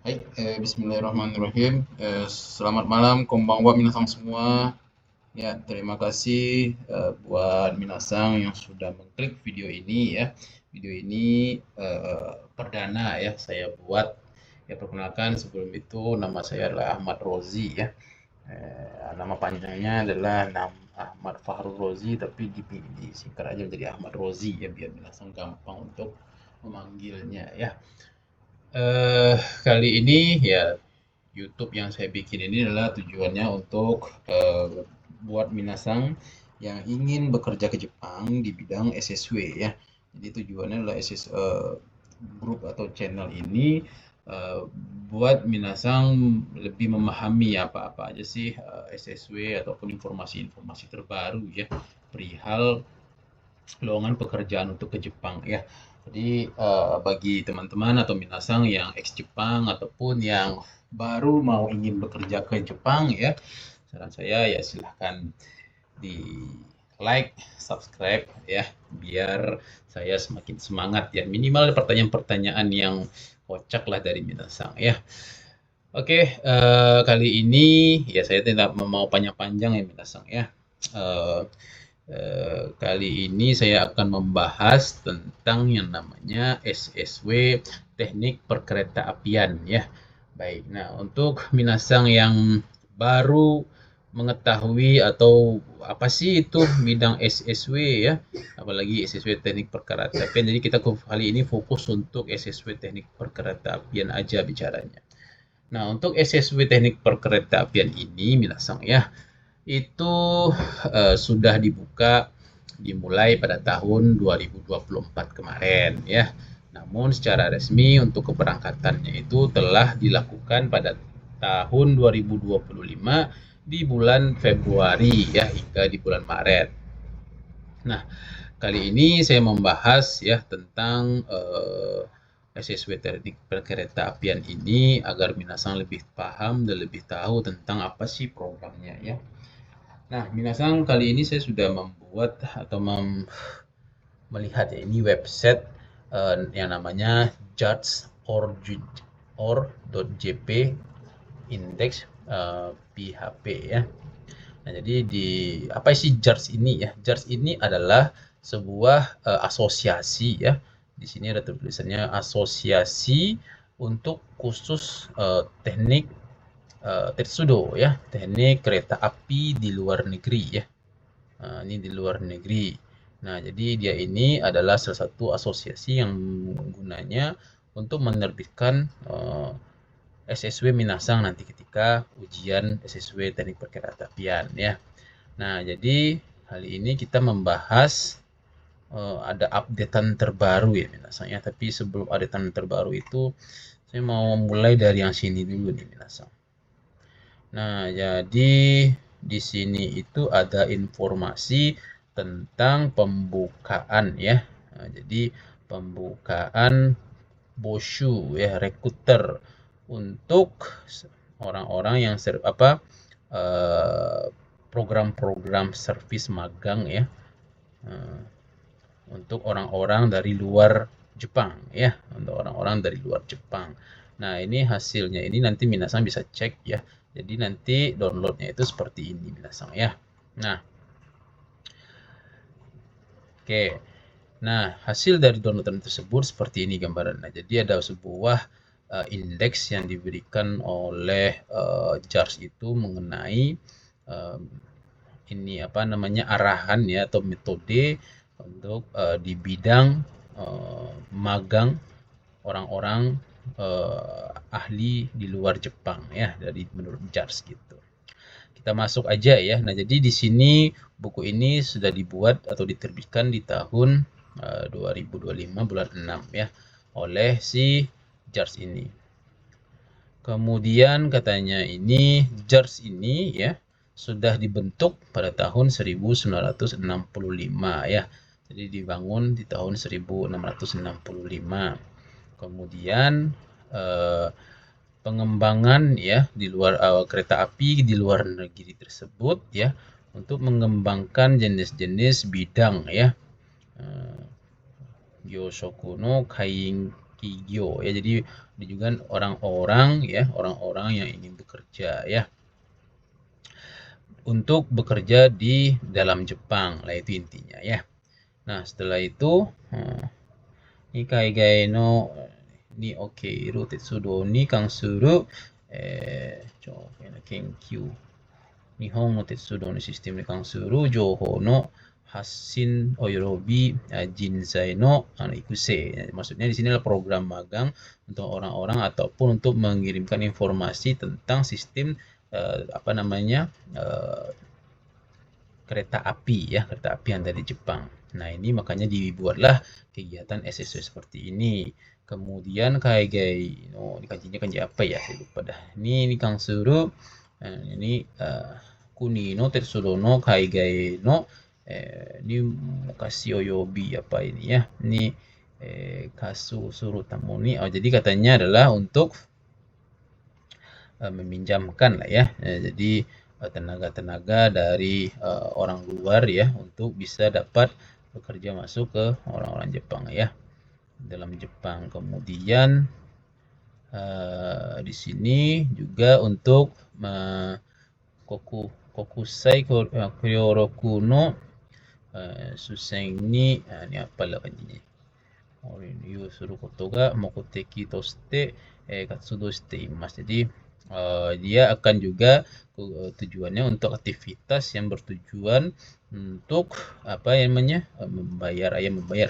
Baik, bismillahirrahmanirrahim. Selamat malam, konbanwa minasang semua. Ya, terima kasih buat minasang yang sudah mengklik video ini ya. Video ini perdana ya saya buat. Ya, perkenalkan sebelum itu nama saya adalah Ahmad Rozi ya. Nama panjangnya adalah Ahmad Fahrul Rozi, tapi disingkat aja menjadi Ahmad Rozi ya biar minasang gampang untuk memanggilnya ya. Eh, Kali ini ya YouTube yang saya bikin ini adalah tujuannya untuk buat minasang yang ingin bekerja ke Jepang di bidang SSW ya. Jadi tujuannya adalah grup atau channel ini eh, buat minasang lebih memahami apa-apa aja sih SSW ataupun informasi-informasi terbaru ya perihal lowongan pekerjaan untuk ke Jepang ya. Jadi bagi teman-teman atau minasang yang ex Jepang ataupun yang baru mau ingin bekerja ke Jepang ya, saran saya ya silahkan di like, subscribe ya, biar saya semakin semangat ya. Minimal pertanyaan-pertanyaan yang kocak lah dari minasang ya. Oke, kali ini ya saya tidak mau panjang-panjang ya minasang ya. Eh, Kali ini saya akan membahas tentang yang namanya SSW Teknik Perkeretaapian ya. Baik, nah untuk minasang yang baru mengetahui atau apa sih itu bidang SSW ya, apalagi SSW Teknik Perkeretaapian. Jadi kita kali ini fokus untuk SSW Teknik Perkeretaapian aja bicaranya. Nah, untuk SSW Teknik Perkeretaapian ini minasang ya, itu sudah dibuka dimulai pada tahun 2024 kemarin ya. Namun secara resmi untuk keberangkatannya itu telah dilakukan pada tahun 2025 di bulan Februari ya hingga di bulan Maret. Nah, kali ini saya membahas ya tentang SSW Teknik Perkeretaapian ini agar minasang lebih paham dan lebih tahu tentang apa sih programnya ya. Nah, minasang kali ini saya sudah membuat atau melihat ya ini website yang namanya judge.or.jp index PHP ya. Nah, jadi di apa sih JARS ini ya? JARS ini adalah sebuah asosiasi ya. Di sini ada tulisannya asosiasi untuk khusus teknik Tetsudo ya, teknik kereta api di luar negeri ya. Nah, ini di luar negeri. Nah, jadi dia ini adalah salah satu asosiasi yang gunanya untuk menerbitkan SSW Minasang nanti ketika ujian SSW Teknik Perkeretaapian ya. Nah, jadi kali ini kita membahas ada updatean terbaru ya Minasang ya. Tapi sebelum updatean terbaru itu saya mau mulai dari yang sini dulu nih Minasang. Nah, jadi di sini itu ada informasi tentang pembukaan ya. Nah, jadi pembukaan Boshu ya, rekruter untuk orang-orang yang program-program servis magang ya. Untuk orang-orang dari luar Jepang ya, untuk orang-orang dari luar Jepang. Nah, ini hasilnya ini nanti minasang bisa cek ya. Jadi nanti downloadnya itu seperti ini minasang ya. Nah, oke. Nah, hasil dari downloadan tersebut seperti ini gambarannya. Jadi ada sebuah indeks yang diberikan oleh JARS itu mengenai ini apa namanya arahan ya atau metode untuk di bidang magang orang-orang ahli di luar Jepang ya dari menurut JARS gitu. Kita masuk aja ya. Nah, jadi di sini buku ini sudah dibuat atau diterbitkan di tahun 2025 bulan 6 ya oleh si JARS ini. Kemudian katanya ini JARS ini ya sudah dibentuk pada tahun 1965 ya. Jadi dibangun di tahun 1665. Kemudian pengembangan ya di luar kereta api di luar negeri tersebut ya untuk mengembangkan jenis-jenis bidang ya. Gyoshoku no Kigyo ya. Jadi ini juga orang-orang ya, orang-orang yang ingin bekerja ya, untuk bekerja di dalam Jepang lah, itu intinya ya. Nah, setelah itu ni kaigai no ni okeiru tetsudo ni kansuru kenkyu Nihon no tetsudo no sistem ni kansuru jouhou no hassin oyorobi jinzai no ikusei. Maksudnya di sini adalah program magang untuk orang-orang ataupun untuk mengirimkan informasi tentang sistem kereta api ya, kereta api yang dari Jepang. Nah, ini makanya dibuatlah kegiatan SSW seperti ini. Kemudian kaigai no dikajinya kanji apa ya, saya lupa dah. Ini Kang Suru, ini kuni no tetsudo no kaigai no ini mukasi oyobi apa ini ya. Ini kasu suruh tamu ni. Oh, jadi katanya adalah untuk meminjamkan lah ya. Jadi tenaga-tenaga dari orang luar ya, untuk bisa dapat bekerja masuk ke orang-orang Jepang ya, dalam Jepang. Kemudian di sini juga untuk kokusai kyoroku no susen ni, ini apalah kanjinya, yu suru koto ga mokoteki toshite katsudo shite imasu. Jadi dia akan juga tujuannya untuk aktivitas yang bertujuan untuk apa namanya membayar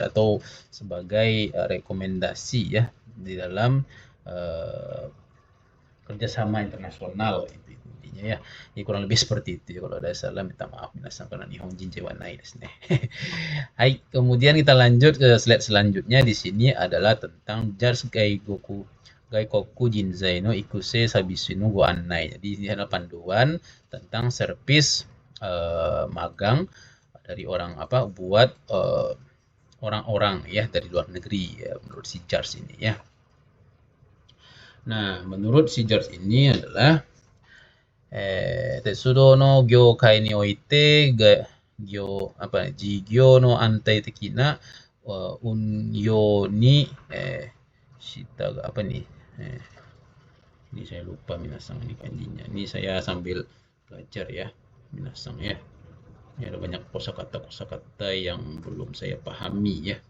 atau sebagai rekomendasi ya di dalam kerjasama internasional, itu intinya ya. Ini kurang lebih seperti itu ya. Kalau ada salah minta maaf minasan karena Nihonjin wa nai desu ne. Hai, kemudian kita lanjut ke slide selanjutnya. Di sini adalah tentang JARS Gaikoku Jinzai no Ikuse Sabisu no Go Annai. Jadi ini adalah panduan tentang servis magang dari orang buat orang-orang ya dari luar negeri ya, menurut si JARS ini ya. Nah, menurut si JARS ini adalah tetsudo no gyoukai ni oite jigyo no antai teki na unyo ni shita apa nih, ini saya lupa minasang ini kanjinya. Ini saya sambil belajar ya minasang ya. Ini ada banyak kosakata yang belum saya pahami ya.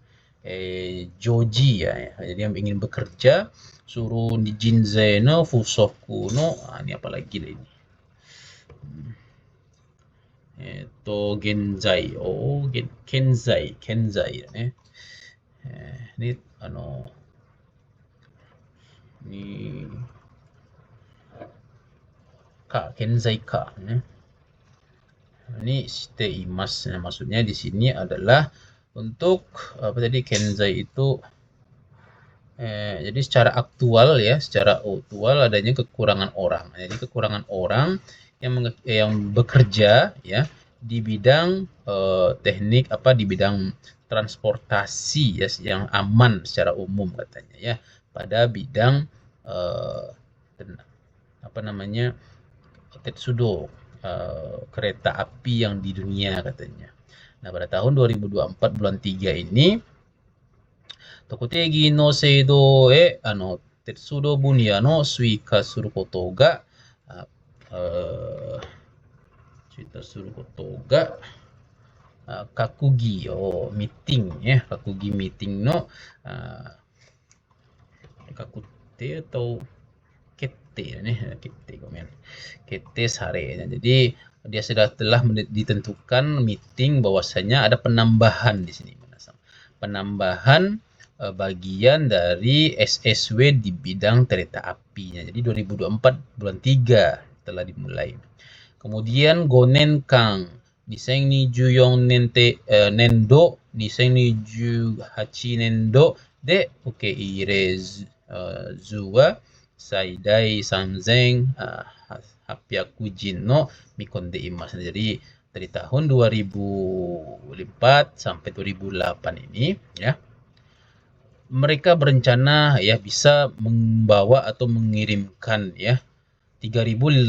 Joji ya. Jadi yang ingin bekerja suruh di jinzai no fusoku no, ini apa lagi lah ini. Genzai, kenzai ya. Ini ini kenzai ka ya. Ini shite imasu. Nah, maksudnya di sini adalah untuk apa tadi, kenzai itu jadi secara aktual adanya kekurangan orang. Jadi kekurangan orang yang bekerja ya di bidang teknik di bidang transportasi ya, yang aman secara umum katanya ya, pada bidang tetsudo, kereta api yang di dunia katanya. Nah, pada tahun 2024 bulan 3 ini Tokutegi no seido tetsudo bunya no suika suru koto ga kakugi meeting ya, kakugi meeting no kakute atau kete sare. Jadi dia telah ditentukan meeting bahwasanya ada penambahan di sini, penambahan bagian dari SSW di bidang kereta apinya. Jadi 2024 bulan 3 telah dimulai. Kemudian Gonen Kang Nisen ni 14 nendo 2018 nendo de ukeirezu wa saidai 3800 jin no mikonde imasu. Jadi dari tahun 2004 sampai 2008 ini ya, mereka berencana ya bisa membawa atau mengirimkan ya 3.800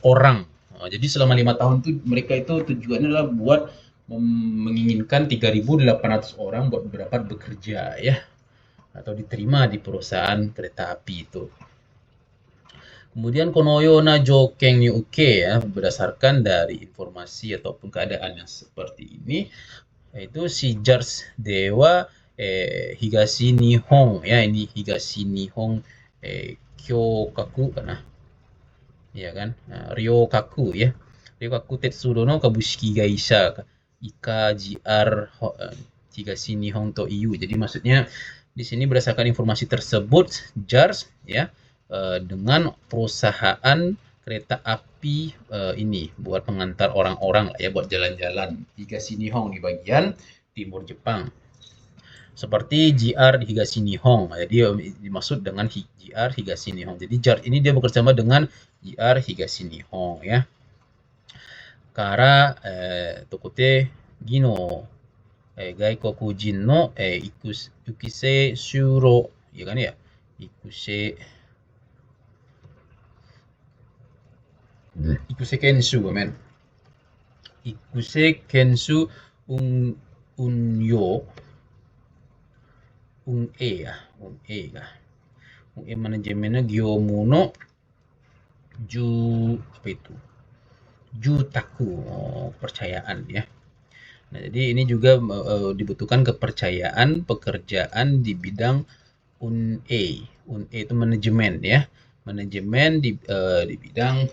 orang. Jadi selama 5 tahun itu mereka itu tujuannya adalah buat menginginkan 3.800 orang buat dapat bekerja ya. atau diterima di perusahaan kereta api itu. Kemudian konoyo na joken ni uke ya, berdasarkan dari informasi ataupun keadaan yang seperti ini, yaitu si Jars Dewa Higashi Nihon ya, ini Higashi Nihon Kyokaku kana, ya kan, Ryokaku ya, Ryokaku Tetsuro no Kabushiki Gaisha Ika JR Higashi Nihon to Iu. Jadi maksudnya di sini berdasarkan informasi tersebut Jars ya, dengan perusahaan kereta api ini buat pengantar orang-orang ya, buat jalan-jalan Higashi Nihon di bagian timur Jepang. Seperti JR Higashi Nihon. Jadi dimaksud dengan JR Higashi Nihon. Jadi JR ini dia bekerjasama dengan JR Higashi Nihon ya. Kara tokote gino gaikokujin no ikuse shuro ya kan ya. Ikuse Kensu, men. Ikuse Kensu Unyo Un'e ya, Un'e ya. Un'e manajemennya Gyomu no apa itu? Jutaku, kepercayaan ya. Nah, jadi ini juga dibutuhkan kepercayaan pekerjaan di bidang Un'e. Un'e itu manajemen ya. Manajemen di bidang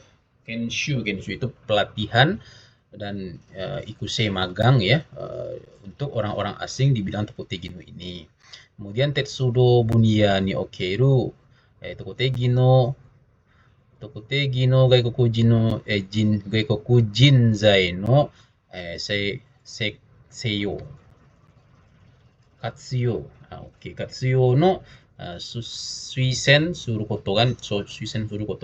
Kenshu itu pelatihan dan ikuse magang ya, untuk orang-orang asing di bidang Tokotegi-no ini. Kemudian Tetsudo Bunya ni Okeru Tokotegi no Gaikokujin no Gaikokujinzai no Seiyo Katsuyo. Katsuyo no suisen suru koto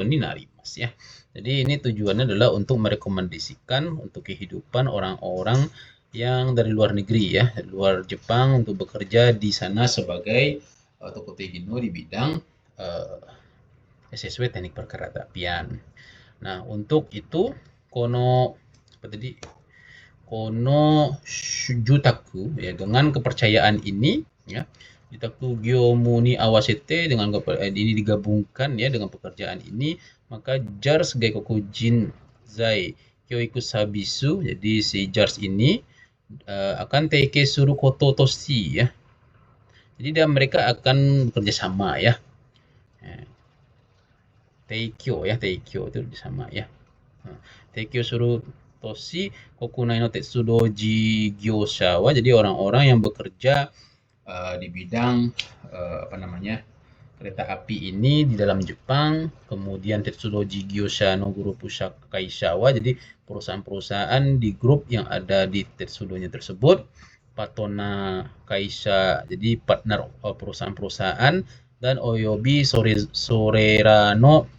ni narimasu ya. Jadi ini tujuannya adalah untuk merekomendasikan untuk kehidupan orang-orang yang dari luar negeri ya, dari luar Jepang untuk bekerja di sana sebagai Tokotegi no di bidang SSW teknik perkeretaapian. Nah, untuk itu kono Jutaku ya, dengan kepercayaan ini ya, Jutaku Gyomu ni Awasete, dengan ini digabungkan ya dengan pekerjaan ini, maka JARS Gaikokujinzai Kyoiku Sabisu, jadi si JARS ini akan teike suru koto toshi ya. Jadi mereka akan bekerja sama ya. Teikyo itu sama ya. Teikyo suru toshi kokunai no tetsudoji gyosha wa, jadi orang-orang yang bekerja di bidang kereta api ini di dalam Jepang. Kemudian Tetsudoji Gyosha no Guru Pusaka Kaishawa, jadi perusahaan-perusahaan di grup yang ada di Tetsudonya tersebut. Patona Kaisha, jadi partner perusahaan-perusahaan, dan Oyobi Sorera no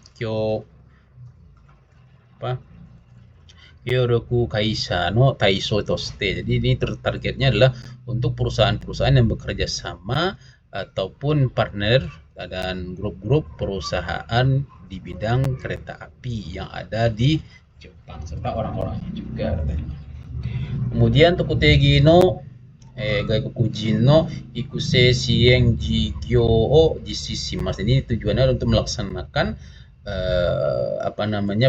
Kyoroku Kaisha no Taiso Toste. Jadi ini targetnya adalah untuk perusahaan-perusahaan yang bekerja sama ataupun partner dan grup-grup perusahaan di bidang kereta api yang ada di Jepang, serta orang-orangnya juga. Kemudian Tokotegi no Gaikokujin no Ikuse Shien Jigyo o Jishishimasu. Ini tujuannya untuk melaksanakan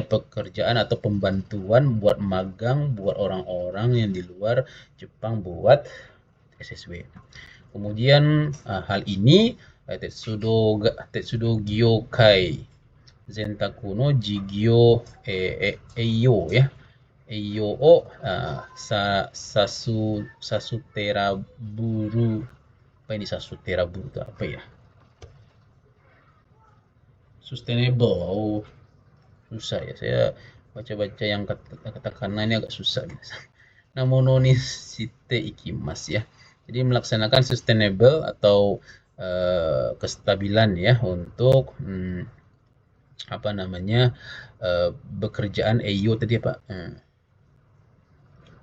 pekerjaan atau pembantuan buat magang buat orang-orang yang di luar Jepang buat SSW. Kemudian hal ini Tetsudo Gyokai Zentaku no Jigyo Eiyo ya. Eiyo o Sasutera Buru. Apa ini Sasutera Buru itu apa ya? Sustainable. Susah ya, saya baca-baca yang kata-kata ini agak susah. Namono ni shite ikimasu ya. Jadi melaksanakan sustainable atau kestabilan ya untuk bekerjaan Eiyo tadi apa?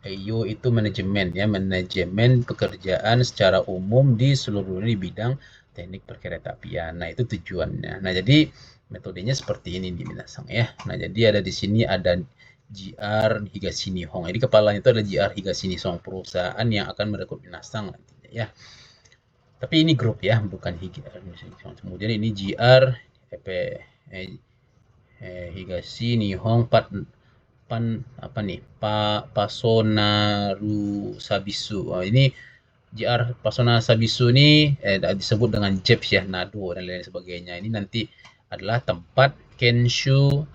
Eiyo itu manajemen ya, manajemen pekerjaan secara umum di seluruh di bidang teknik perkeretaapian. Nah, itu tujuannya. Nah, jadi metodenya seperti ini nih minasang ya. Nah, jadi ada di sini ada JR Higashi Nihon. Jadi kepalanya itu ada JR Higashi Nihon, perusahaan yang akan merekrut minasang nantinya ya. Tapi ini grup ya, bukan kemudian ini GR Higashi Nihon apa nih, Pasonaru Sabisu. Ini GR Pasona Sabisu ini disebut dengan JEPS ya, Nado dan lain sebagainya. Ini nanti adalah tempat Kenshu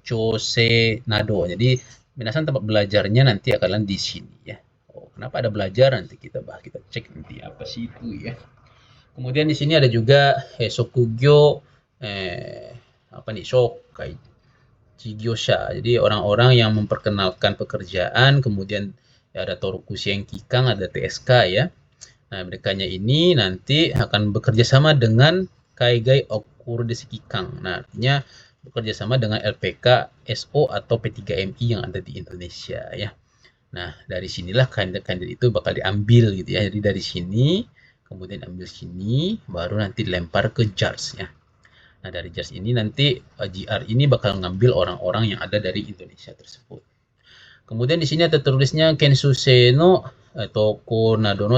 Chose Nado. Jadi minasan tempat belajarnya nanti akan di sini ya. Kenapa ada belajar, nanti kita bahas, kita cek nanti apa sih itu ya. Kemudian di sini ada juga Sokugyo apa nih, Shokai Jigyosha. Jadi orang-orang yang memperkenalkan pekerjaan, kemudian ya, ada Toruku Kikang, ada TSK ya. Nah, mereka ini nanti akan bekerja sama dengan Kaigai Okuru Kikang. Nah, artinya bekerja sama dengan LPK SO atau P3MI yang ada di Indonesia ya. Nah, dari sinilah kandidat-kandidat itu bakal diambil gitu ya. Jadi dari sini, kemudian ambil sini, baru nanti dilempar ke JARS ya. Nah, dari JARS ini nanti GR ini bakal ngambil orang-orang yang ada dari Indonesia tersebut. Kemudian di sini ada tulisnya Kensuse no Toko Nadono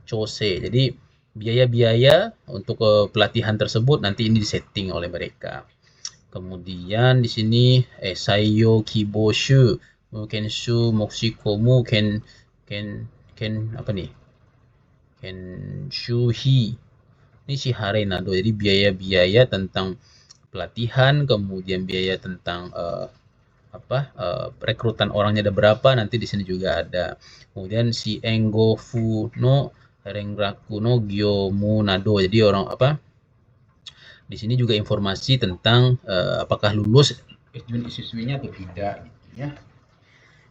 Chose. Jadi biaya-biaya untuk pelatihan tersebut nanti ini disetting oleh mereka. Kemudian di sini Saiyo Kiboshu Kenshu Moksikomu apa nih? Kenshuhi. Ini Shihare Nado. Jadi biaya-biaya tentang pelatihan, kemudian biaya tentang rekrutan orangnya ada berapa, nanti di sini juga ada. Kemudian si Engofu no Rengraku no Gyomu Nado. Jadi orang di sini juga informasi tentang apakah lulus siswinya atau tidak gitu ya.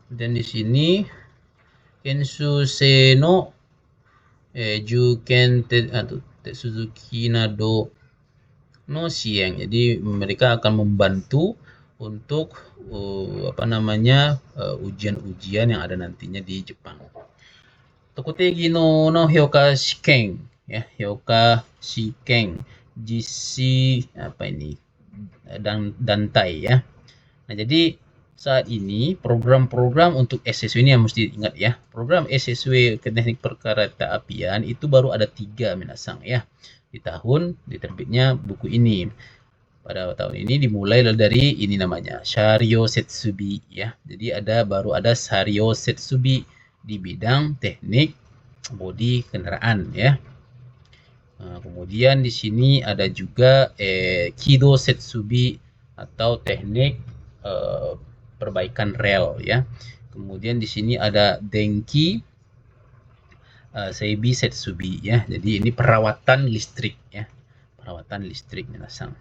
Dan di sini Kensu Seno Juken Suzuki Nado no Sieng. Jadi mereka akan membantu untuk ujian-ujian yang ada nantinya di Jepang. Tokutegi no Hyoka Shiken ya, Hyoka Shiken JC Dantai ya. Nah, jadi saat ini program-program untuk SSW ini yang mesti ingat ya. Program SSW ke teknik perkereta apian itu baru ada 3 minasang ya. Di tahun diterbitnya buku ini. Pada tahun ini dimulai dari ini namanya Sharyo Setsubi ya. Jadi baru ada Sharyo Setsubi di bidang teknik bodi kendaraan ya. Kemudian di sini ada juga Kido Setsubi atau teknik perbaikan rel ya. Kemudian di sini ada Denki Seibi Setsubi ya. Jadi ini perawatan listrik ya. Perawatan listrik minasang.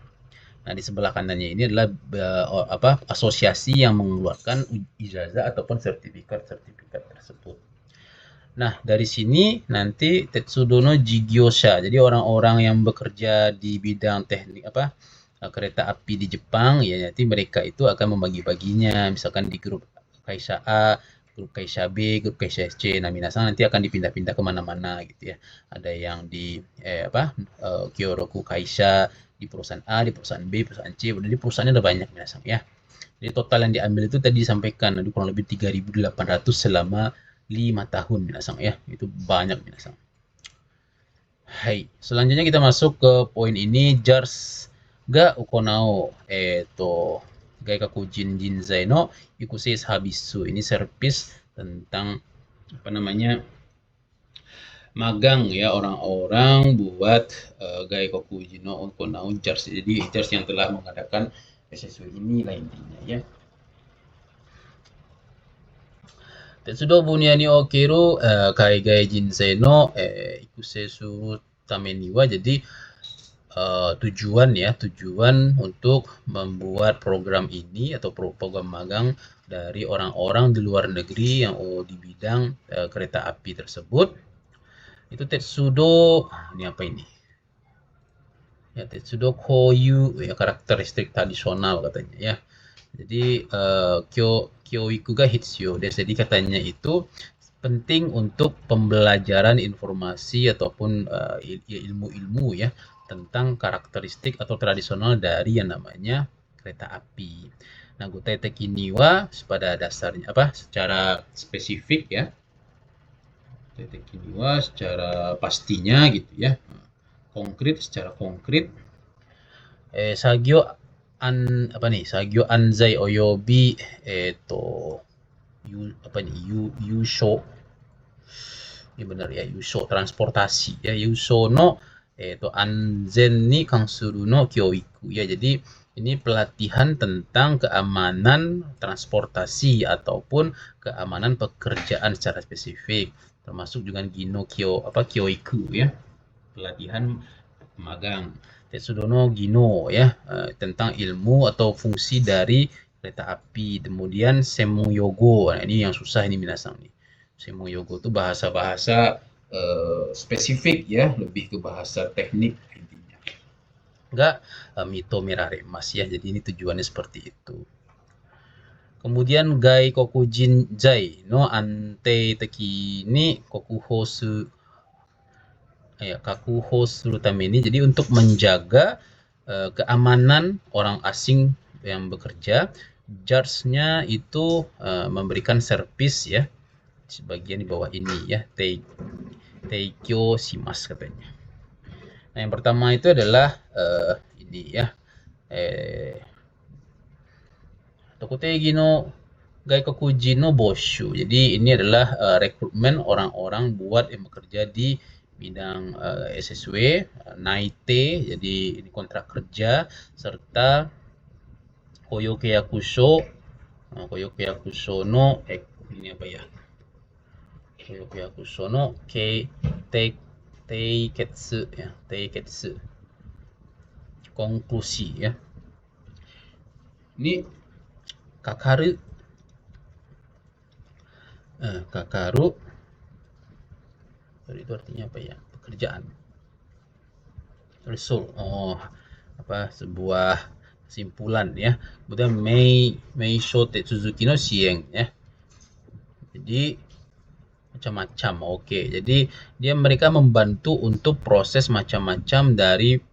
Nah, di sebelah kanannya ini adalah asosiasi yang mengeluarkan ijazah ataupun sertifikat tersebut. Nah, dari sini nanti Tetsudono Jigyosha. Jadi orang-orang yang bekerja di bidang teknik kereta api di Jepang ya, nanti mereka itu akan membagi-baginya, misalkan di grup Kaisha A, grup Kaisha B, grup Kaisha C. Nah, minasang nanti akan dipindah-pindah kemana-mana gitu ya. Ada yang di Kyoroku Kaisha, di perusahaan A, di perusahaan B, perusahaan C. Jadi perusahaannya ada banyak minasang ya. Jadi total yang diambil itu tadi disampaikan kurang lebih 3.800 selama 5 tahun minasang ya. Itu banyak minasang. Hai, selanjutnya kita masuk ke poin ini, JARS ga ukonao Gaikaku Jinzai no Ikusei Habisu. Ini servis tentang magang ya, orang-orang buat Gaikaku no ukonao JARS. Jadi JARS yang telah mengadakan SSW ini lah intinya ya. Tetsudo bunya ni okeru Kaigai Jinsei no Ikusei suru tameni wa. Jadi tujuan untuk membuat program ini atau program magang dari orang-orang di luar negeri yang di bidang kereta api tersebut. Itu Tetsudo ini apa ini? Ya, Tetsudo koyu ya, karakteristik tradisional katanya ya. Jadi kyoiku ga hitsyo. Jadi katanya itu penting untuk pembelajaran informasi ataupun ilmu-ilmu ya tentang karakteristik atau tradisional dari yang namanya kereta api. Nah, gutai teki ni wa pada dasarnya secara spesifik ya. teki ni wa secara pastinya gitu ya. Konkret, secara konkret. Sagyo Sagyo Anzai Oyobi Yusho. Ini benar ya, Yusho transportasi ya, Yusho no anzen ni kansuru no kyoiku ya. Jadi ini pelatihan tentang keamanan transportasi ataupun keamanan pekerjaan secara spesifik, termasuk juga kyoiku ya, pelatihan magang. Tetsudono Gino ya, tentang ilmu atau fungsi dari kereta api. Kemudian Semu Yogo, nah ini yang susah ini minasang nih. Semu Yogo itu bahasa-bahasa spesifik ya, lebih ke bahasa teknik intinya. Enggak mito miraremas ya, jadi ini tujuannya seperti itu. Kemudian Gai Kokujin Jai no ante teki ni kokuhosu kakuho ini, jadi untuk menjaga keamanan orang asing yang bekerja. Judge-nya itu memberikan servis ya, sebagian di bawah ini ya, teikyo shimasu katanya. Nah, yang pertama itu adalah ini ya, tokutegi no gaikokujin no boshu. Jadi ini adalah rekrutmen orang-orang buat yang bekerja di bidang SSW, naite, jadi ini kontrak kerja, serta koyoke yakusho no ini apa ya? Koyoke yakusho no teiketsu ya, teiketsu. Konklusi ya. Ini kakaru itu artinya apa ya? Pekerjaan. Result. Sebuah kesimpulan ya. Kemudian Meisho Tetsuzuki no Shieng ya. Jadi macam-macam. Oke. Jadi mereka membantu untuk proses macam-macam dari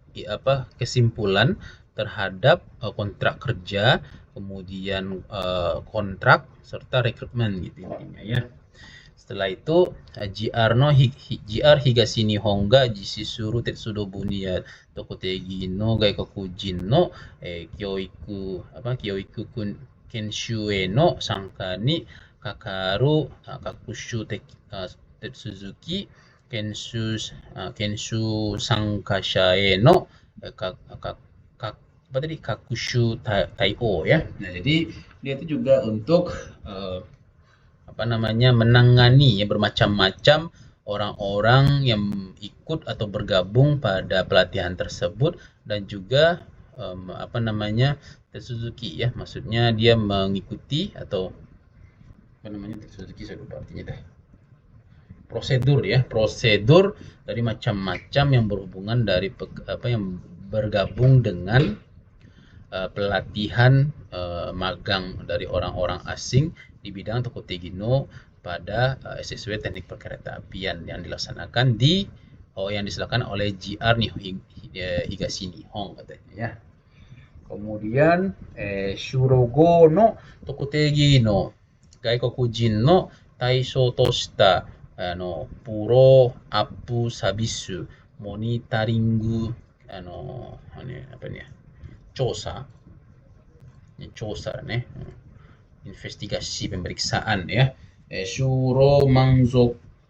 kesimpulan terhadap kontrak kerja, kemudian kontrak serta rekrutmen gitu intinya ya. Setelah itu JR Higashi Nihon ga jishisuru Tetsudo Bunya Tokotegi no Gaikokujin no Kyoiku Kenshu no Sanka ni Kakaru Kakushu Tetsuzuki Kenshu Sankasha no Kakushu Taiyo ya. Nah, jadi dia itu juga untuk menangani ya bermacam-macam orang-orang yang ikut atau bergabung pada pelatihan tersebut, dan juga Tetsuzuki ya, maksudnya dia mengikuti atau Tetsuzuki, saya lupa artinya dah. Prosedur dari macam-macam yang berhubungan dari yang bergabung dengan pelatihan magang dari orang-orang asing di bidang Tokotegi no pada SSW teknik perkeretaapian yang dilaksanakan oleh JR Higashi Nihon katanya ya. Kemudian Shurogo no Tokotegi no Gaikokujin no taishou to shita puro apu sabisu monitoringu Chosa investigasi pemeriksaan ya. Shuro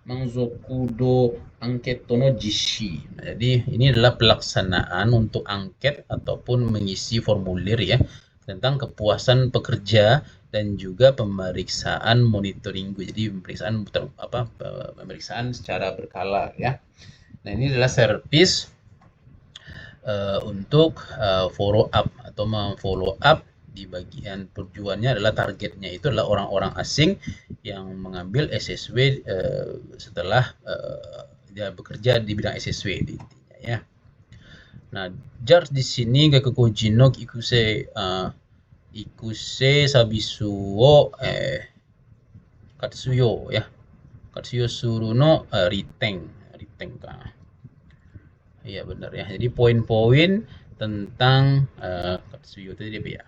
Mangzokudo Angketo no Jishi. Nah, jadi ini adalah pelaksanaan untuk angket ataupun mengisi formulir ya tentang kepuasan pekerja dan juga pemeriksaan monitoring. Jadi pemeriksaan secara berkala ya. Nah, ini adalah servis untuk follow up atau memfollow up di bagian tujuannya adalah targetnya itu adalah orang-orang asing yang mengambil SSW setelah dia bekerja di bidang SSW intinya ya. Nah, jar di sini Gaikokujin no ikuse sabisu wo katsuyo ya. Katsuyo suru no riten ka. Iya benar ya. Jadi poin-poin tentang katsuyo itu dia ya.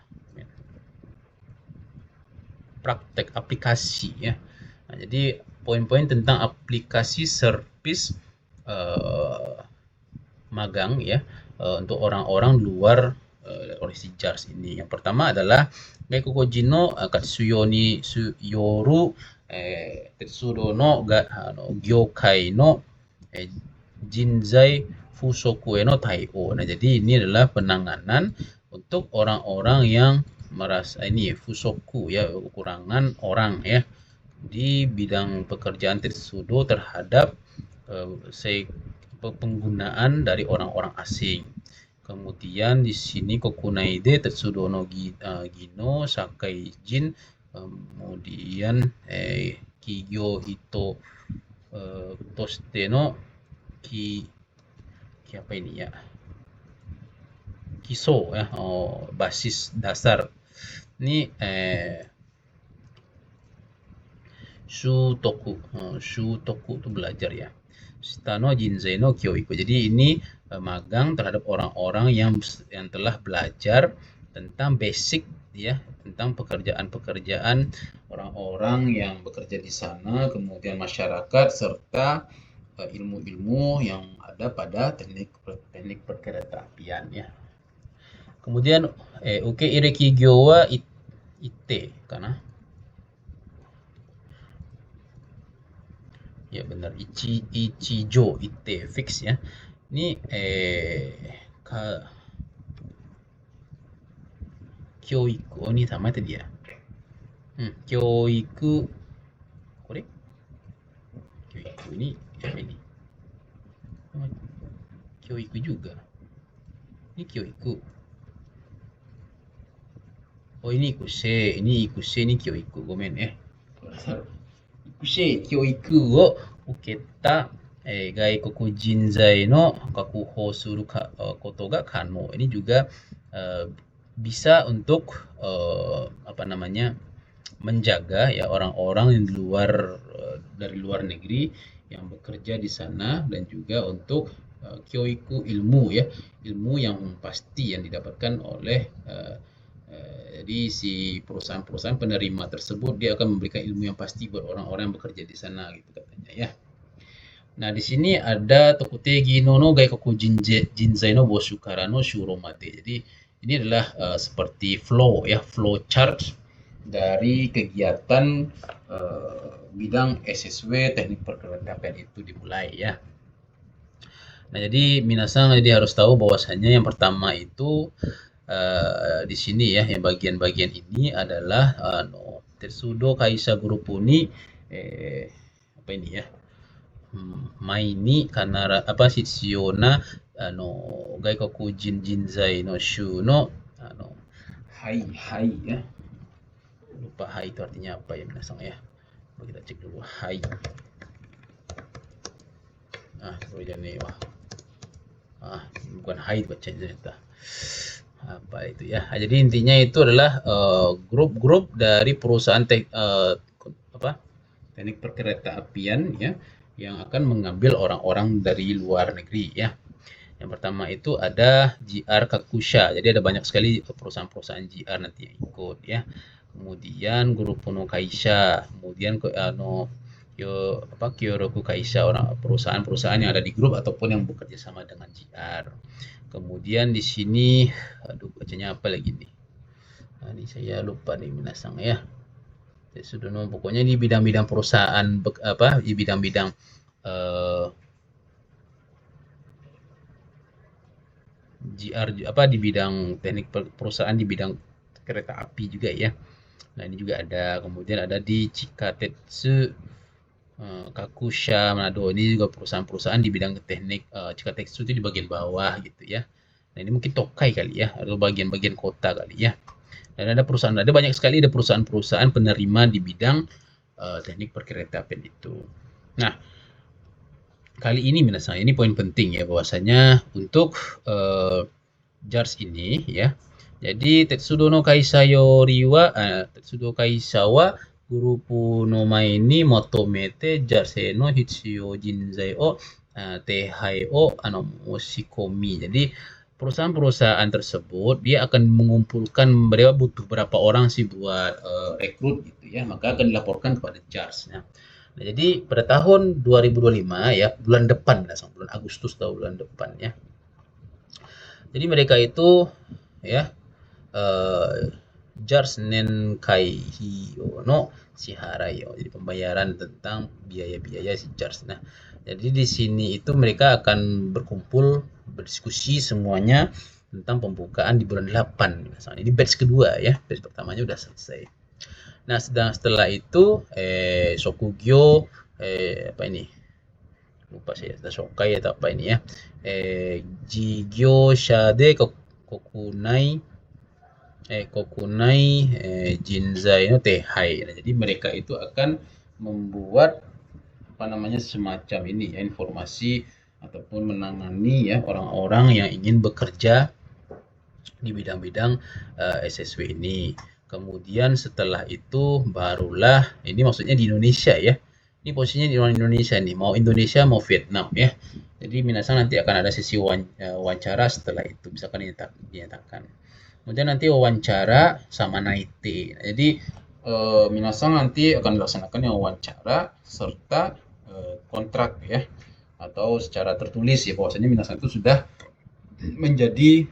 Praktek aplikasi ya. Nah, jadi poin-poin tentang aplikasi service magang ya untuk orang-orang luar oleh si JARS ini. Yang pertama adalah Gaikokuji no Katsuyo ni yoru Tetsudo no Gyokai no Jinzai Fusoku no Taiyo. Nah, jadi ini adalah penanganan untuk orang-orang yang merasa ini fusoku ya, kekurangan orang ya di bidang pekerjaan Tetsudo terhadap penggunaan dari orang-orang asing. Kemudian di sini Kokunaide Tetsudo no Gino Sakai Jin, kemudian Kigyo Hito Toshite no apa ini ya, Kiso ya, basis dasar ini Shutoku itu belajar ya. Shitano Jinzai no Kyoiku. Jadi ini magang terhadap orang-orang yang telah belajar tentang basic ya, tentang pekerjaan-pekerjaan orang-orang yang bekerja di sana, kemudian masyarakat serta ilmu-ilmu yang ada pada teknik perkeretaapian ya. Kemudian uke irekigyo wa ite kana. Ya benar, ichijo ite fix ya. Ini kyoiku, ini sama tadi ya. Kyoiku kore? Kyoiku ini ini. Kyoiku juga. Ini kyoiku. Oh, ini ikuse, ini kyoiku. Gomen ikuse kyoiku wo uketa gaikoku jinzai no kakuhou suru koto ga kano. Ini juga bisa untuk menjaga ya orang-orang yang dari luar negeri yang bekerja di sana, dan juga untuk kyoiku ilmu ya, ilmu yang pasti yang didapatkan oleh jadi si perusahaan-perusahaan penerima tersebut, dia akan memberikan ilmu yang pasti buat orang-orang yang bekerja di sana gitu katanya ya. Nah, di sini ada Tokutegi no Gaikoku Jinzai no Boshu kara no Shuromate. Jadi ini adalah seperti flow ya, flow chart dari kegiatan bidang SSW teknik perkeretaapian itu dimulai ya. Nah, jadi minasang jadi harus tahu bahwasanya yang pertama itu di sini ya, yang bagian-bagian ini adalah Tetsudo Kaisha Group ni apa ini ya, maini kanara shitsuyou gaikoku jinzai no shu no hai ya. Lupa hai itu artinya apa ya minasang ya. Kita cek dulu hai. Bukan hai bacanya ternyata. Apa itu ya. Jadi intinya itu adalah grup-grup dari perusahaan teknik perkeretaapian ya, yang akan mengambil orang-orang dari luar negeri ya. Yang pertama itu ada JR Kakusha. Jadi ada banyak sekali perusahaan-perusahaan JR nanti yang ikut ya. Kemudian Grupo no Kaisha, kemudian Kyoroku Kaisha, perusahaan-perusahaan yang ada di grup ataupun yang bekerja sama dengan JR. Kemudian di sini, bacanya apa lagi nih? Nah, ini saya lupa nih minasang ya. Sudah pokoknya di bidang-bidang perusahaan di bidang-bidang JR di bidang teknik perusahaan di bidang kereta api juga ya. Nah, ini juga ada. Kemudian ada di Chikatetsu Kakusha Manado, ini juga perusahaan-perusahaan di bidang teknik Chikatetsu itu di bagian bawah gitu ya. Nah, ini mungkin Tokai kali ya, atau bagian-bagian kota kali ya. Dan ada banyak sekali ada perusahaan-perusahaan penerima di bidang teknik perkeretaapian itu. Nah, kali ini minasang, ini poin penting ya, bahwasanya untuk JARS ini ya. Jadi Tetsudo no Kaisha yori wa Tetsudo Kaisha wa Grupo no mai ni motomete JARS no hitsuyou jinzai o tehai o moshikomi. Jadi perusahaan-perusahaan tersebut dia akan mengumpulkan mereka butuh berapa orang sih buat rekrut gitu ya, maka akan dilaporkan kepada JARS ya. Nah, jadi pada tahun 2025 ya, bulan depan minasan, bulan Agustus atau bulan depan ya. Jadi mereka itu ya Jars Nenkai Hiyo no Shiharai. Jadi pembayaran tentang biaya-biaya si Jars. Nah, jadi di sini itu mereka akan berkumpul berdiskusi semuanya tentang pembukaan di bulan 8 misalnya. Ini batch kedua ya, batch pertamanya udah selesai. Nah, setelah itu Shokugyo apa ini? Lupa saya, Shokai atau apa ini ya. Jigyo Shade Kokunai Jinzai no Tehai. Nah, jadi mereka itu akan membuat apa namanya semacam ini ya, informasi ataupun menangani ya orang-orang yang ingin bekerja di bidang-bidang SSW ini. Kemudian setelah itu barulah ini maksudnya di Indonesia ya. Ini posisinya di Indonesia nih, mau Indonesia mau Vietnam ya. Jadi minasan nanti akan ada sesi wawancara setelah itu misalkan dinyatakan. Kemudian nanti wawancara sama Naite. Jadi minasan nanti akan dilaksanakan yang wawancara serta kontrak ya, atau secara tertulis ya bahwasanya minasan itu sudah menjadi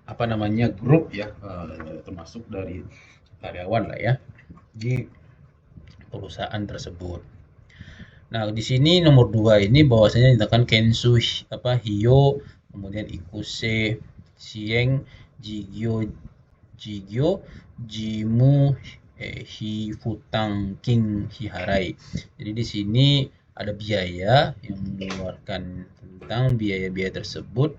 apa namanya grup ya, termasuk dari karyawan lah ya di perusahaan tersebut. Nah, di sini nomor 2 ini bahwasanya dinyatakan Kensu apa Hyo, kemudian Ikuse Sieng, Jigyo, Jimu, Hifutang King Hiharai. Jadi di sini ada biaya yang mengeluarkan tentang biaya-biaya tersebut,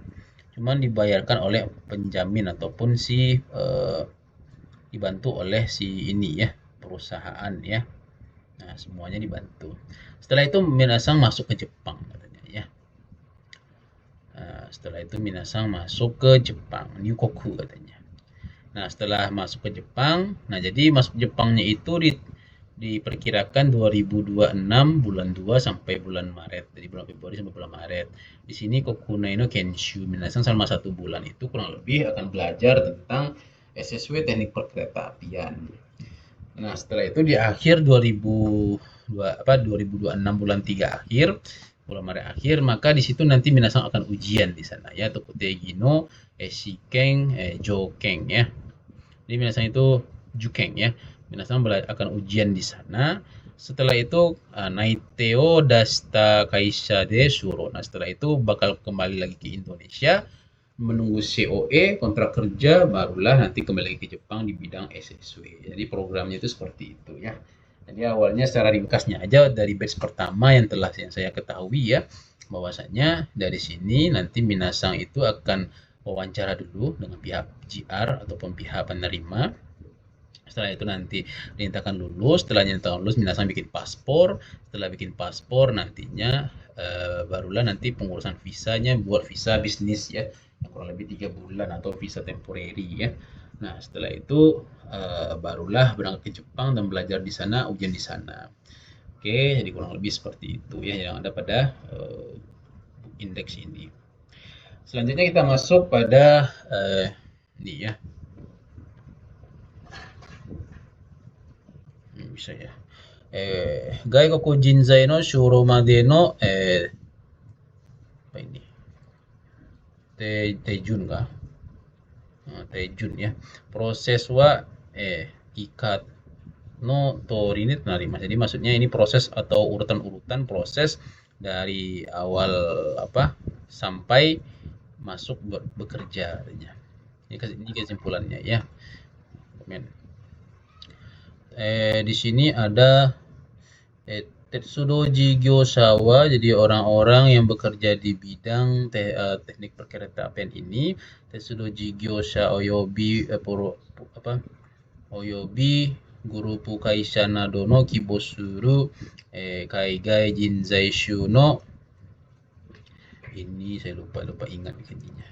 cuman dibayarkan oleh penjamin ataupun si dibantu oleh si ini ya perusahaan ya. Nah, semuanya dibantu. Setelah itu minasan masuk ke Jepang katanya ya. Nah, setelah itu minasan masuk ke Jepang, Nyukoku katanya. Nah, setelah masuk ke Jepang, nah jadi masuk Jepangnya itu diperkirakan 2026 bulan 2 sampai bulan Maret. Jadi bulan Februari sampai bulan Maret. Di sini Kokunai no Kenshu minasan selama 1 bulan itu kurang lebih akan belajar tentang SSW teknik perkereta apian. Nah, setelah itu di akhir 2026 bulan 3 akhir, bulan Maret akhir, maka di situ nanti minasan akan ujian di sana ya, Tokutegi no Shiken Joken ya. Jadi minasan itu Jukeng ya. Minasan akan ujian di sana. Setelah itu Naiteo Dasta Kaisha de Shuro. Nah, setelah itu bakal kembali lagi ke Indonesia menunggu COE kontrak kerja, barulah nanti kembali lagi ke Jepang di bidang SSW. Jadi programnya itu seperti itu ya. Jadi awalnya secara ringkasnya aja dari batch pertama yang saya ketahui ya, bahwasanya dari sini nanti minasan itu akan wawancara dulu dengan pihak GR ataupun pihak penerima. Setelah itu nanti dinyatakan lulus, setelah dinyatakan lulus minasan bikin paspor, setelah bikin paspor nantinya barulah nanti pengurusan visanya, buat visa bisnis ya, kurang lebih 3 bulan atau visa temporary ya. Nah, setelah itu barulah berangkat ke Jepang dan belajar di sana, ujian di sana. Oke, jadi kurang lebih seperti itu ya yang ada pada indeks ini. Selanjutnya kita masuk pada ini ya. Bisa ya. Gaikoku Jinzai no Shuro made no apa ini? Tejun kah? Tejun ya. Proses wa ikat no tori ini terima. Jadi maksudnya ini proses atau urutan-urutan proses dari awal apa sampai masuk bekerja artinya. Ini kesimpulannya ya. Di sini ada Tetsudoji Gyoshawa, jadi orang-orang yang bekerja di bidang teknik perkeretaapian ini. Tetsudoji Gyosha oyobi oyobi Gurupu Kaisha nado no Kibosuru Kaigai Jinzai Shu no ini saya lupa ingat ininya.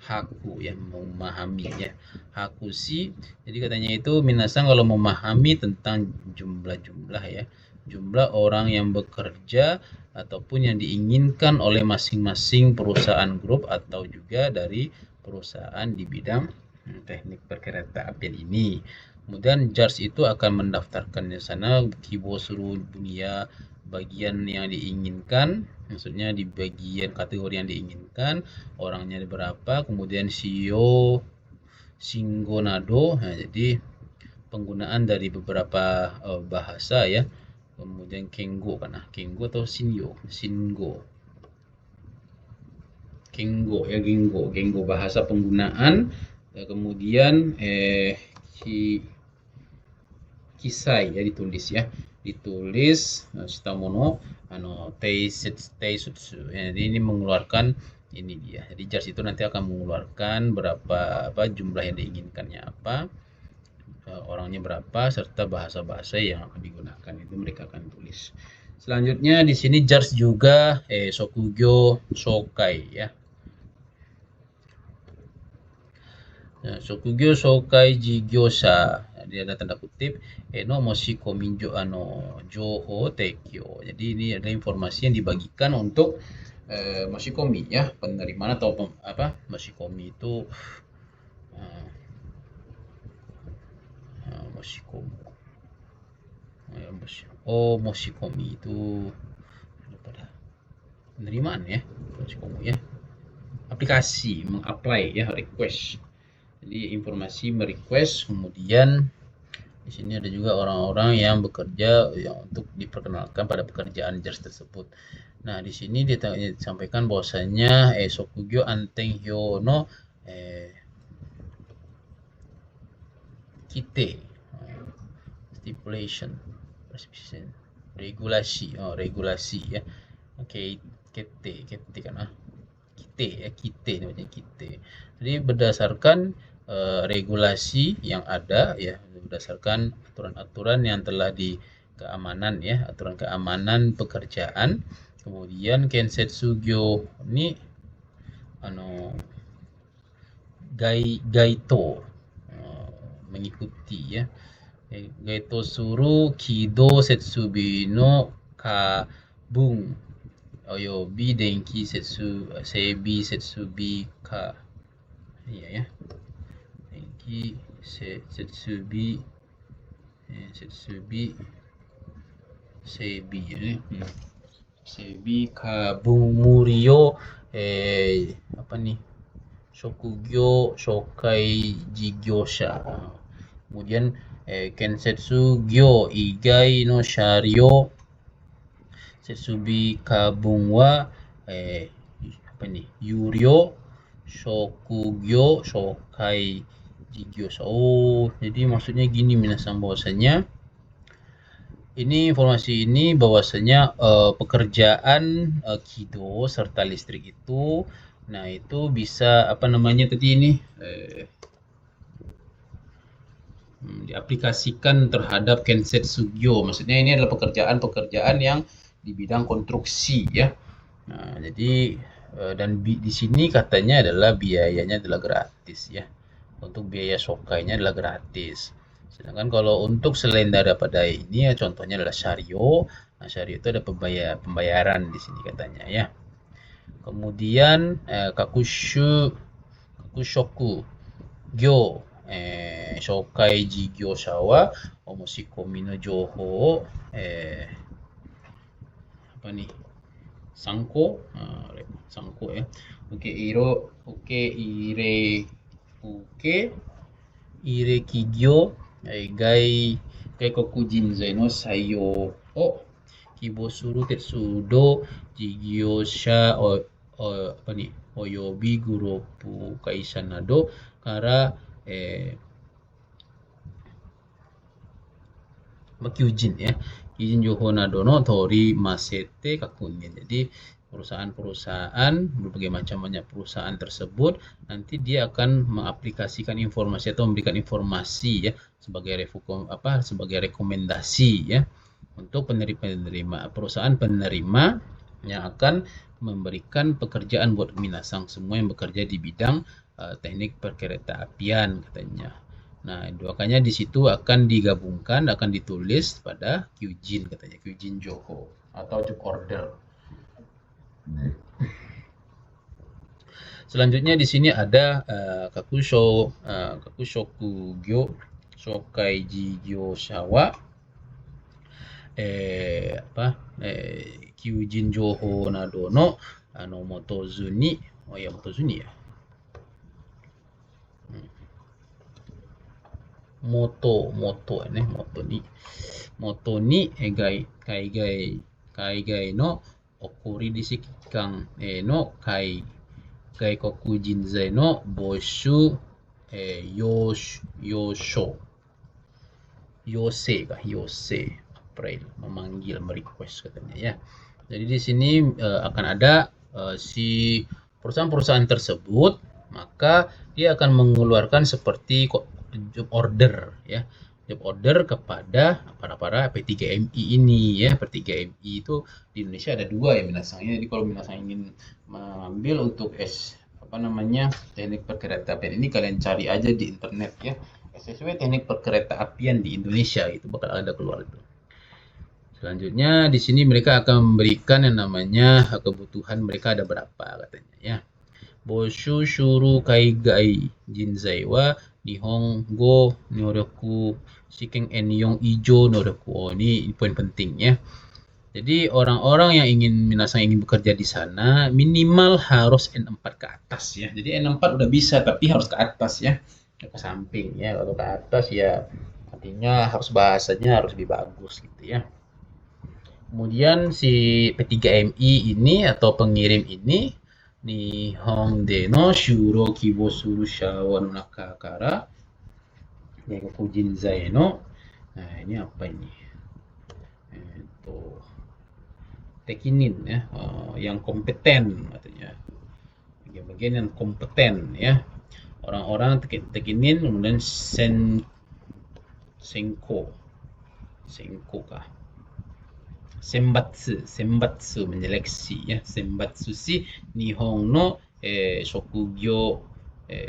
Haku yang memahami ya. Haku sih. Jadi katanya itu minasan kalau memahami tentang jumlah-jumlah ya. Jumlah orang yang bekerja ataupun yang diinginkan oleh masing-masing perusahaan grup atau juga dari perusahaan di bidang teknik perkeretaapian ini. Kemudian jars itu akan mendaftarkan di sana kibo suruh dunia bagian yang diinginkan, maksudnya di bagian kategori yang diinginkan, orangnya berapa, kemudian shio, shingo nado. Nah, jadi penggunaan dari beberapa bahasa ya. Kemudian kengo kan, kengo atau shingo. Gengo bahasa penggunaan. Kemudian kisai ya, ditulis shitamono teisutsu. Jadi ini mengeluarkan, ini dia. Jadi jars itu nanti akan mengeluarkan berapa jumlah yang diinginkannya apa, orangnya berapa, serta bahasa-bahasa yang akan digunakan itu mereka akan tulis. Selanjutnya di sini jars juga shokugyo shokai ya. Nah, shokugyo shokai jigyosha, jadi ada tanda kutip no moshikomi joho tekyo. Jadi ini adalah informasi yang dibagikan untuk moshikomi ya, penerimaan atau moshikomi itu moshikomi itu penerimaan ya, moshikomi ya, aplikasi, mengapply ya, request. Jadi informasi merequest, kemudian di sini ada juga orang-orang yang bekerja yang untuk diperkenalkan pada pekerjaan jars tersebut. Nah, di sini disampaikan bahwasanya shokugyo anteng hyo no kite stipulation regulasi ya. Oke, kite kan kite namanya kite. Jadi berdasarkan regulasi yang ada ya, berdasarkan aturan-aturan yang telah keamanan ya, aturan keamanan pekerjaan. Kemudian kensetsu gyo ini gaito mengikuti ya. Gaito suru kido setsubi no kabung oyobi denki seibi setsubi ka. Iya ya. Denki setsubi seibi ya. Seibi kabung murio apa nih? Shokugyo shokai jigyosha. Kemudian kensetsu gyo igai no sharyo setsubi kabung wa yuryo shokugyo shokai jigyosha. Oh, jadi maksudnya gini minasan, bahwasanya ini informasi ini bahwasanya pekerjaan kido serta listrik itu, nah itu bisa tadi ini diaplikasikan terhadap kensetsu gyo. Maksudnya ini adalah pekerjaan yang di bidang konstruksi ya. Nah, jadi dan di sini katanya adalah biayanya adalah gratis ya. Untuk biaya shokainya adalah gratis. Sedangkan kalau untuk selain daripada ini ya, contohnya adalah sharyo. Nah, sharyo itu ada pembayaran di sini katanya ya. Kemudian kakushoku gyo shokai jigyosha wa omoshikomi no jouhou sanko ya. Ire kigyo gaikoku jinzai no saiyo o kibo suru tetsudo jigyosha oyobi gurupu kaisha nado kara kyujin ya, kyujin joho nado no tori masete kakunin. Jadi perusahaan berbagai macam banyak perusahaan tersebut nanti dia akan mengaplikasikan informasi atau memberikan informasi ya sebagai rekomendasi ya untuk perusahaan penerima yang akan memberikan pekerjaan buat minasang semua yang bekerja di bidang teknik perkeretaapian katanya. Nah, makanya di situ akan digabungkan, akan ditulis pada kyujin katanya, kyujin joho atau job order. Selanjutnya di sini ada kakushoku gyo shokai jigyo wa kyujin joho nado no motozu ni motozu ni ya moto ni kaigai no okuri di shikikan no gai koku jinzai no boshu yose April memanggil, merequest katanya ya. Jadi di sini akan ada si perusahaan-perusahaan tersebut, maka dia akan mengeluarkan seperti job order ya, job order kepada para P3MI ini ya. P3MI itu di Indonesia ada 2 ya minasangnya. Jadi kalau minasang ingin mengambil untuk teknik perkeretaapian ini, kalian cari aja di internet ya, SSW teknik perkeretaapian di Indonesia, itu bakal ada keluar itu. Selanjutnya di sini mereka akan memberikan yang namanya kebutuhan mereka ada berapa katanya ya. Boshu shuru kaigai jinzai wa nihongo noroku shiken en ijo noroku. Ini poin penting ya. Jadi orang-orang yang minasang ingin bekerja di sana minimal harus N4 ke atas ya. Jadi N4 udah bisa, tapi harus ke atas ya, ke samping ya. Kalau ke atas ya artinya harus bahasanya harus lebih bagus gitu ya. Kemudian si P3MI ini atau pengirim ini Nihonde no shuro kibo suru shawa no naka kara Yaikoku jinzai no, nah ini apa ini? Tekinin ya, yang kompeten katanya. Bagian yang kompeten ya. Orang-orang tekinin, kemudian senko kah? Senbatsu menyeleksi ya. Senbatsu si Nihon no shokugyo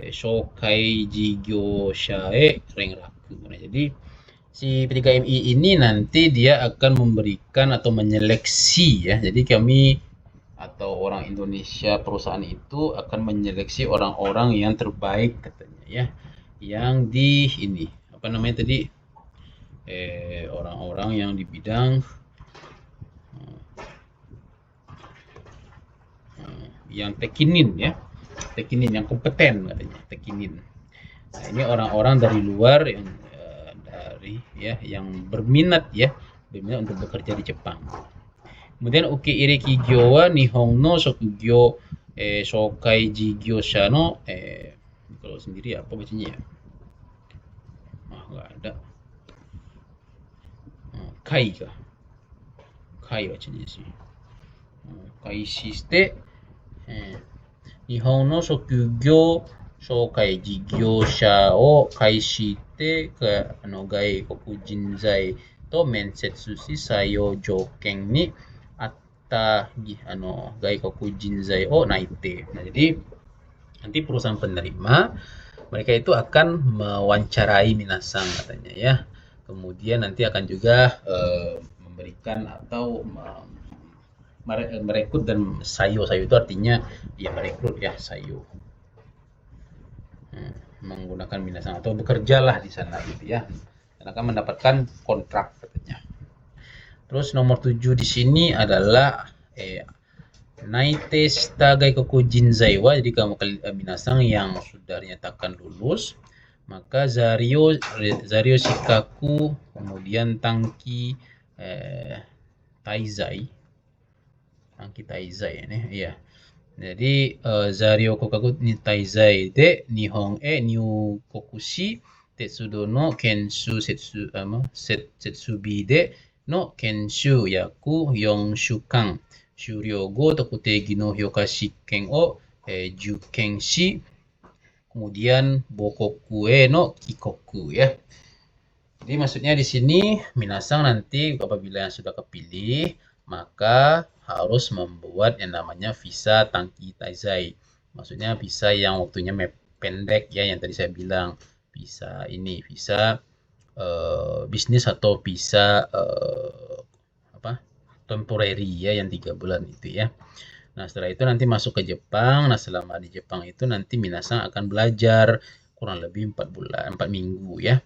shokai jigyo shae renraku. Nah, jadi si P3MI ini nanti dia akan memberikan atau menyeleksi ya. Jadi kami atau orang Indonesia, perusahaan itu akan menyeleksi orang-orang yang terbaik katanya ya. Yang di ini apa namanya tadi? Orang-orang yang di bidang yang tekinin ya. Tekinin yang kompeten katanya, tekinin. Nah, ini orang-orang dari luar yang berminat untuk bekerja di Jepang. Kemudian ukeire kigyo wa nihon no shokugyo shokai jigyosha no kalau sendiri apa bacanya ya? Nggak ada. Kai bacanya sih. Kai shite nihon no shokugyo shokai jigyosha o kaishite gai koku jinzai to mensetsu shi sayo jouken ni atta gai koku jinzai o naite. Nah, jadi nanti perusahaan penerima mereka itu akan mewawancarai minasang katanya ya. Kemudian nanti akan juga memberikan atau merekrut dan sayo itu artinya ya merekrut ya sayo. Menggunakan minasang atau bekerjalah di sana gitu ya, dan akan mendapatkan kontrak katanya. Terus nomor 7 di sini adalah naite shita gaikoku jinzai wa, jadi kamu minasang yang sudah dinyatakan lulus, maka zario shikaku, kemudian tangki taizai ya. Jadi zario kokaku ni taizai de nihon nyukoku shi tetsudo no kenshu setsubi de no kenshu yaku 4 shukan shuryou go tokutegi no hyoka shikken o juken shi, kemudian bokoku no kikoku ya. Jadi maksudnya di sini minasang nanti apabila yang sudah kepilih maka harus membuat yang namanya visa tangki taizai. Maksudnya visa yang waktunya pendek ya, yang tadi saya bilang visa bisnis atau visa temporary ya, yang 3 bulan itu ya. Nah, setelah itu nanti masuk ke Jepang. Nah, selama di Jepang itu nanti minasang akan belajar kurang lebih 4 minggu ya.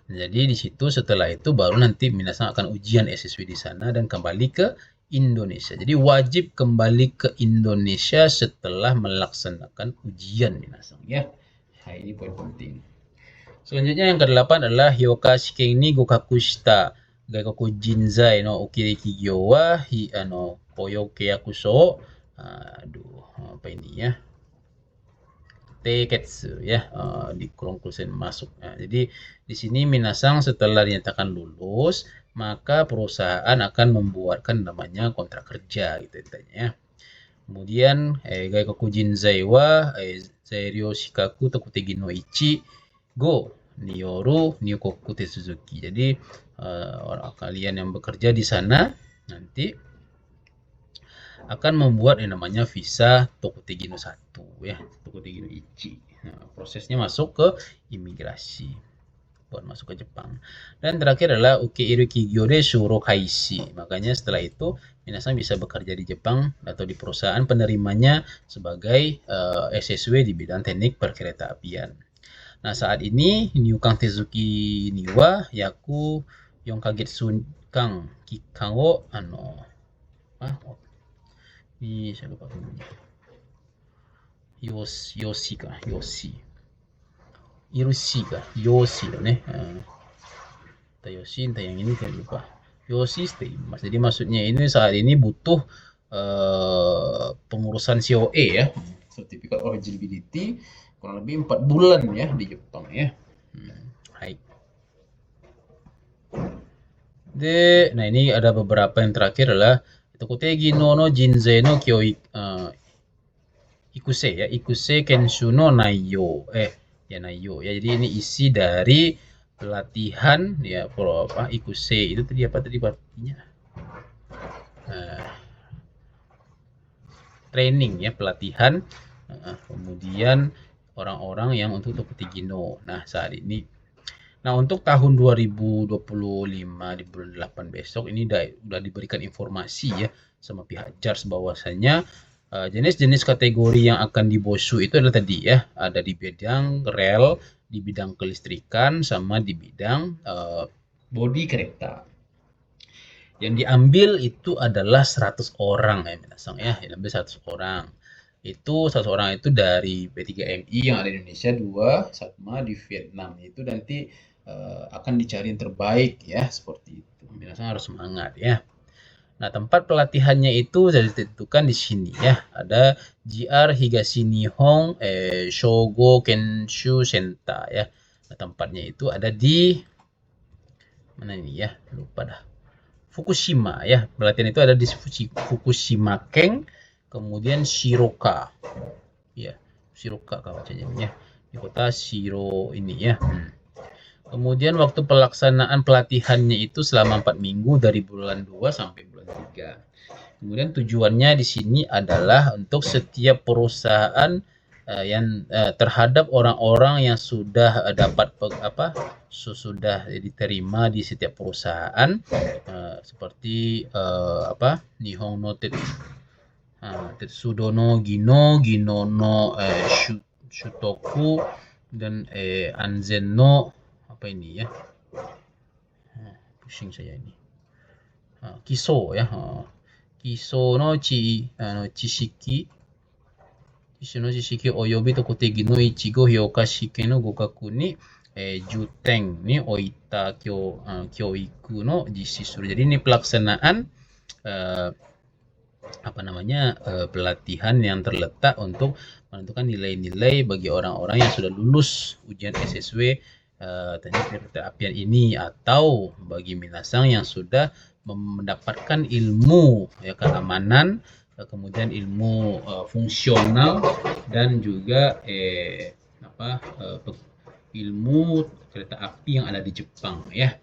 Jadi di situ setelah itu baru nanti minasan akan ujian SSW di sana dan kembali ke Indonesia. Jadi wajib kembali ke Indonesia setelah melaksanakan ujian minasan ya. Nah, ini poin penting. Selanjutnya yang ke-8 adalah Hyoka Shiken ni Gokaku shita Gaikoku Jinzai no Okirikigyo wa Koyoke Yakuso. Aduh, apa ini ya? Teiketsu ya, di konklusi masuk. Nah, jadi di sini minasang setelah dinyatakan lulus, maka perusahaan akan membuatkan namanya kontrak kerja gitu intinya ya. Kemudian Gaikoku Jinzai wa Zairyo Shikaku Tokutegi no Ichi go Niyoru Nyokoku Tetsuzuki. Jadi orang kalian yang bekerja di sana nanti akan membuat yang namanya visa Tokutegi no 1 ya, Tokutegi no Ichi. Nah, prosesnya masuk ke imigrasi buat masuk ke Jepang. Dan terakhir adalah Ukeiru Kigyo de Shuro Kaishi. Makanya setelah itu minasan bisa bekerja di Jepang atau di perusahaan penerimanya sebagai SSW di bidang teknik perkereta-apian. Nah, saat ini Nyukang Tezuki Niwa Yaku Yonkagetsu Kang Kikan wo ini saya lupa namanya. YoshiかYoshi Yoshi だね。entah Yoshi entah yang ini saya lupa. Yoshi stay mas. Jadi maksudnya ini saat ini butuh pengurusan COE ya, Certificate of Eligibility, kurang lebih 4 bulan ya di Jepang ya. Hai. Nah ini ada beberapa yang terakhir adalah Tokutegi no Jinzei no Ikuse ya, Ikuse Kenshu no Naiyo. Naiyo ya. Jadi ini isi dari pelatihan ya, Ikuse itu tadi apa tadi artinya? Training ya, pelatihan. Kemudian orang-orang yang untuk Tokutegi no. Nah, saat ini untuk tahun 2025 di bulan 8 besok ini udah diberikan informasi ya sama pihak JARS bahwasanya jenis-jenis kategori yang akan dibosu itu adalah tadi ya, ada di bidang rel, di bidang kelistrikan, sama di bidang bodi kereta. Yang diambil itu adalah 100 orang ya minasang ya, diambil 100 orang. Itu 100 orang itu dari P3MI yang ada di Indonesia, 2 sama di Vietnam. Itu nanti akan dicari yang terbaik ya, seperti itu. Minasang harus semangat ya. Nah, tempat pelatihannya itu sudah ditentukan di sini ya. Ada JR Higashi Nihon Shogo Kenshu Center ya. Nah, tempatnya itu ada di mana ini ya? Lupa dah. Fukushima ya. Pelatihan itu ada di Fukushima Ken, kemudian Shiroka. Ya, Shiroka bacanya ya. Di kota Shiro ini ya. Kemudian waktu pelaksanaan pelatihannya itu selama 4 minggu dari bulan 2 sampai bulan 3. Kemudian tujuannya di sini adalah untuk setiap perusahaan yang terhadap orang-orang yang sudah dapat sudah diterima di setiap perusahaan seperti Nihon no Tetsudono Gino no Shutoku dan Anzen no apa ini ya, pusing saya ini, Kiso ya, Kiso no Chishiki oyobi Tokutegi no Ichigo Hyoka Shiken no Gokaku ni Juten ni Oita Kyoiku no Jissi suru. Jadi ini pelaksanaan pelatihan yang terletak untuk menentukan nilai-nilai bagi orang-orang yang sudah lulus ujian SSW teknik perkereta-apian ini, atau bagi minasang yang sudah mendapatkan ilmu ya keamanan, kemudian ilmu fungsional, dan juga ilmu kereta api yang ada di Jepang ya.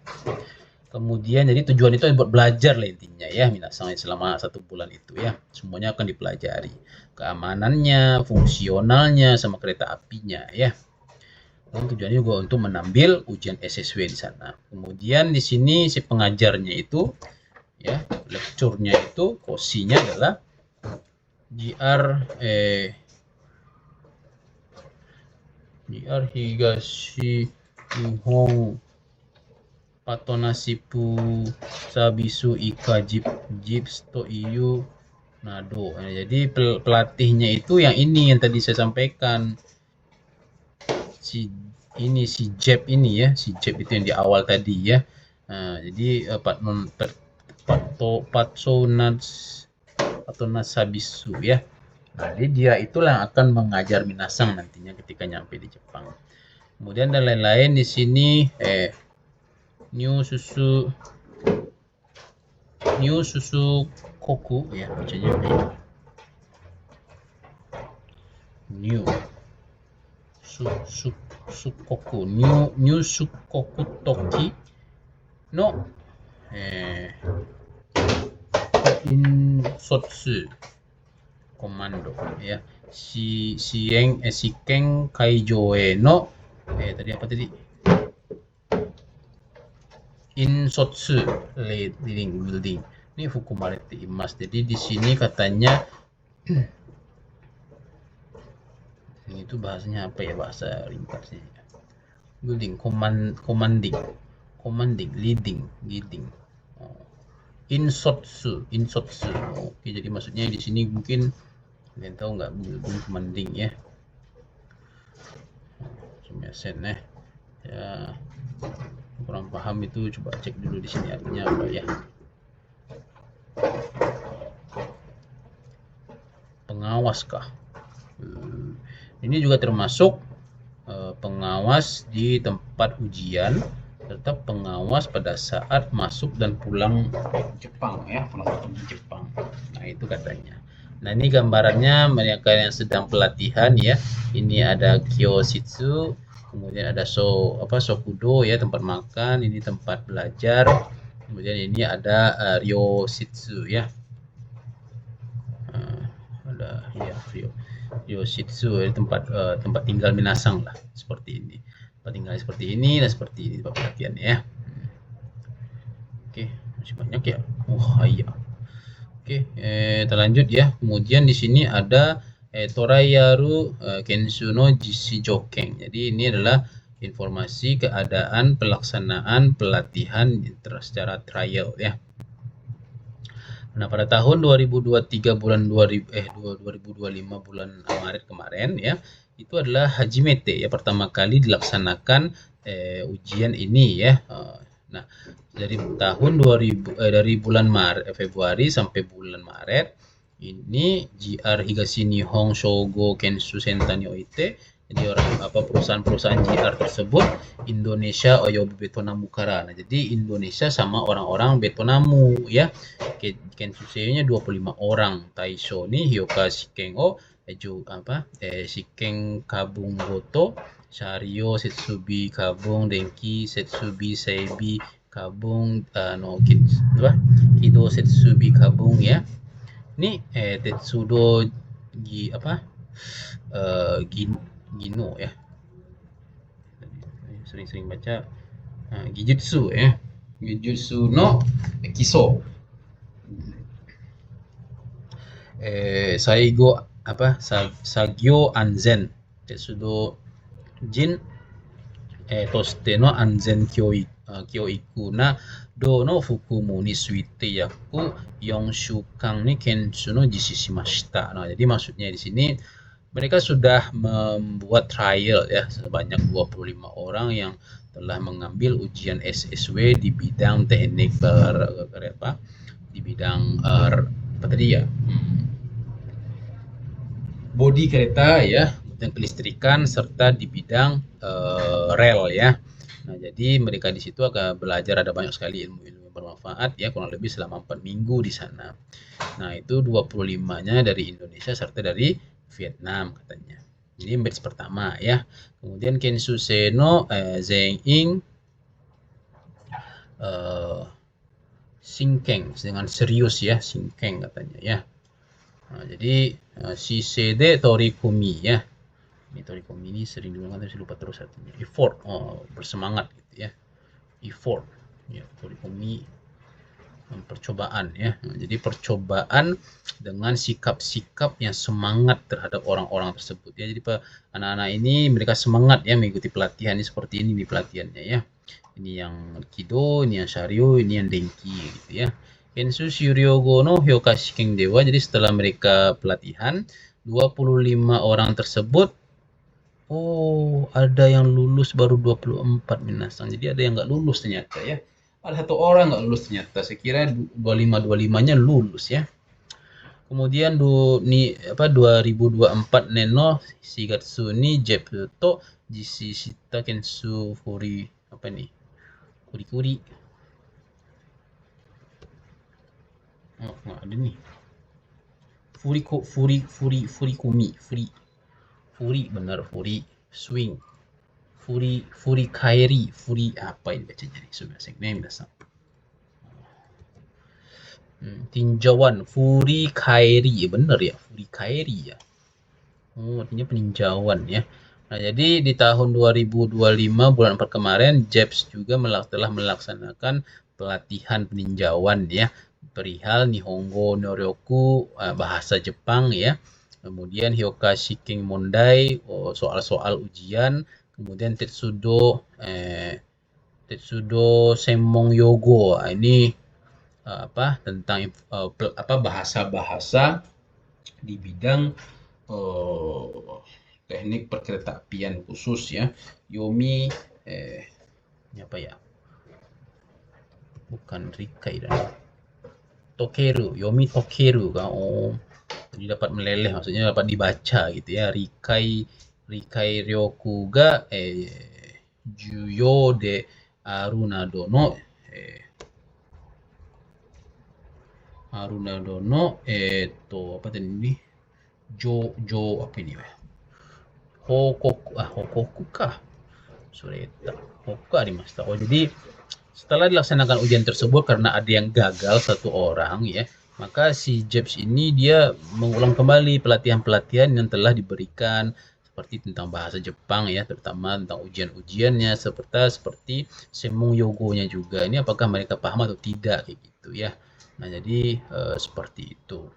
Kemudian jadi tujuan itu buat belajar lah intinya ya minasang selama 1 bulan itu ya. Semuanya akan dipelajari. Keamanannya, fungsionalnya, sama kereta apinya ya. Dan tujuannya juga untuk menambil ujian SSW di sana. Kemudian di sini si pengajarnya itu ya, lekturnya itu kosinya adalah JR Higashi Nihon patonasipu sabisu ika jips to iyu nado. Jadi pelatihnya itu yang ini yang tadi saya sampaikan, si Jeb ini ya, si Jeb itu yang di awal tadi ya. Jadi Patonasabisu ya. Nah, jadi dia itulah yang akan mengajar Minasang nantinya ketika nyampe di Jepang. Kemudian dan lain-lain di sini New Susu Koku ya, bacanya New Sukoku New Sukoku Toki no Insotsu Komando ya, Shiken Kaijoe no tadi apa tadi, Insotsu leading building ini Fukumarete Imas. Jadi di sini katanya ini itu bahasanya apa ya, bahasa ringkasnya building, commanding, leading. Insotsu. Oke, jadi maksudnya di sini mungkin kalian tahu nggak building commanding ya. Sumesen ya, kurang paham itu coba cek dulu di sini artinya apa ya. Pengawas kah? Ini juga termasuk pengawas di tempat ujian serta pengawas pada saat masuk dan pulang Jepang ya, pulang ke Jepang. Nah, itu katanya. Nah, ini gambarannya mereka yang sedang pelatihan ya. Ini ada Kyoshitsu, kemudian ada Sokudo ya, tempat makan, ini tempat belajar. Kemudian ini ada Ryoshitsu ya. Ada ya Ryoshitsu, tempat tinggal Minasang lah, seperti ini. Tempat tinggal seperti ini dan seperti ini tempat pelatihan ya. Oke, masih banyak ya. Iya. Oke, kita lanjut ya. Kemudian di sini ada Torayaru Kensu no Jishijoken. Jadi ini adalah informasi keadaan pelaksanaan pelatihan secara trial ya. Nah, pada tahun 2023 bulan 2025 bulan Maret kemarin ya, itu adalah Hajimete ya, pertama kali dilaksanakan ujian ini ya. Nah, dari tahun dari bulan Februari sampai bulan Maret ini JR Higashi Nihon Shogo Kensu Senta ni oite, jadi perusahaan-perusahaan JR tersebut Indonesia Oyobi Betonamu Kara. Nah, jadi Indonesia sama orang-orang Betonamu ya. Kensusei-nya 25 orang. Taisho ni Hyoka Shiken o Shiken Kabung Goto, Sharyo Setsubi Kabung Denki Setsubi Seibi Kabung Kido Setsubi Kabung ya. Ini Tetsudo Gino ya. Sering-sering baca Gijutsu ya. Gijutsu no Kiso. Sagyo Anzen Tetsudo Jin Toste no Anzen Kyoiku na do no Fukumu ni suite yaku Yonshukan ni Kensu no jishishimashita. Nah, jadi maksudnya di sini mereka sudah membuat trial ya, sebanyak 25 orang yang telah mengambil ujian SSW di bidang teknik di bidang apa tadi ya, bodi kereta ya, dan kelistrikan serta di bidang rel ya. Nah, jadi mereka di situ akan belajar, ada banyak sekali ilmu-ilmu yang bermanfaat ya, kurang lebih selama 4 minggu di sana. Nah, itu 25-nya dari Indonesia serta dari Vietnam katanya. Ini batch pertama ya. Kemudian Kensusei no Zenin Shinken, dengan serius ya, Shinken katanya ya. Nah, jadi Shisede Torikumi ya. Ini Torikumi ini sering digunakan tapi lupa terus artinya. Effort, bersemangat gitu ya. Effort ya, Torikumi percobaan ya. Nah, jadi percobaan dengan sikap-sikap yang semangat terhadap orang-orang tersebut ya. Jadi anak-anak ini mereka semangat ya mengikuti pelatihan ini, seperti ini di pelatihannya ya. Ini yang Kido, ini yang Sharyo, ini yang Denki gitu ya. Kensu Shiryogo no Hyokashiken Dewa. Jadi setelah mereka pelatihan 25 orang tersebut, oh ada yang lulus baru 24 minasang. Jadi ada yang nggak lulus ternyata ya. Ada satu orang nggak lulus ternyata. Saya kira 25-25-nya lulus ya. Kemudian 2024 Neno Shigatsu ni Jeppo to Jishishita Kensu Furi apa nih? Kuri-kuri. Oh, nggak ada nih. Furi benar Furi swing. Furi kairi, Furi apa ini bacanya nih? Sudah saya minasan. Tinjauan Furi kairi benar ya, Furi kairi ya. Oh, artinya peninjauan ya. Nah, jadi di tahun 2025 bulan 4 kemarin JEPS juga telah melaksanakan pelatihan peninjauan ya perihal Nihongo no Ryoku, bahasa Jepang ya. Kemudian Hyoka Shiken Mondai, soal-soal ujian, kemudian Tetsudo Senmon Yogo. Ini tentang bahasa-bahasa di bidang teknik perkeretaapian khusus ya. Yomi apa ya? Bukan Rikai dan Tokeru, Yomi Tokeru kan. Oh, jadi dapat meleleh, maksudnya dapat dibaca gitu ya. Rikai Ryoku ga Juyo de Aru nado no apa tadi ini? Apa ini ya? Hokoku kah? Sureta. Hokoku arimashita. Oh, jadi setelah dilaksanakan ujian tersebut karena ada yang gagal satu orang ya, maka si JEPS ini dia mengulang kembali pelatihan-pelatihan yang telah diberikan seperti tentang bahasa Jepang ya, terutama tentang ujian-ujiannya seperti Senmon Yogo-nya juga. Ini apakah mereka paham atau tidak kayak gitu ya. Nah, jadi seperti itu.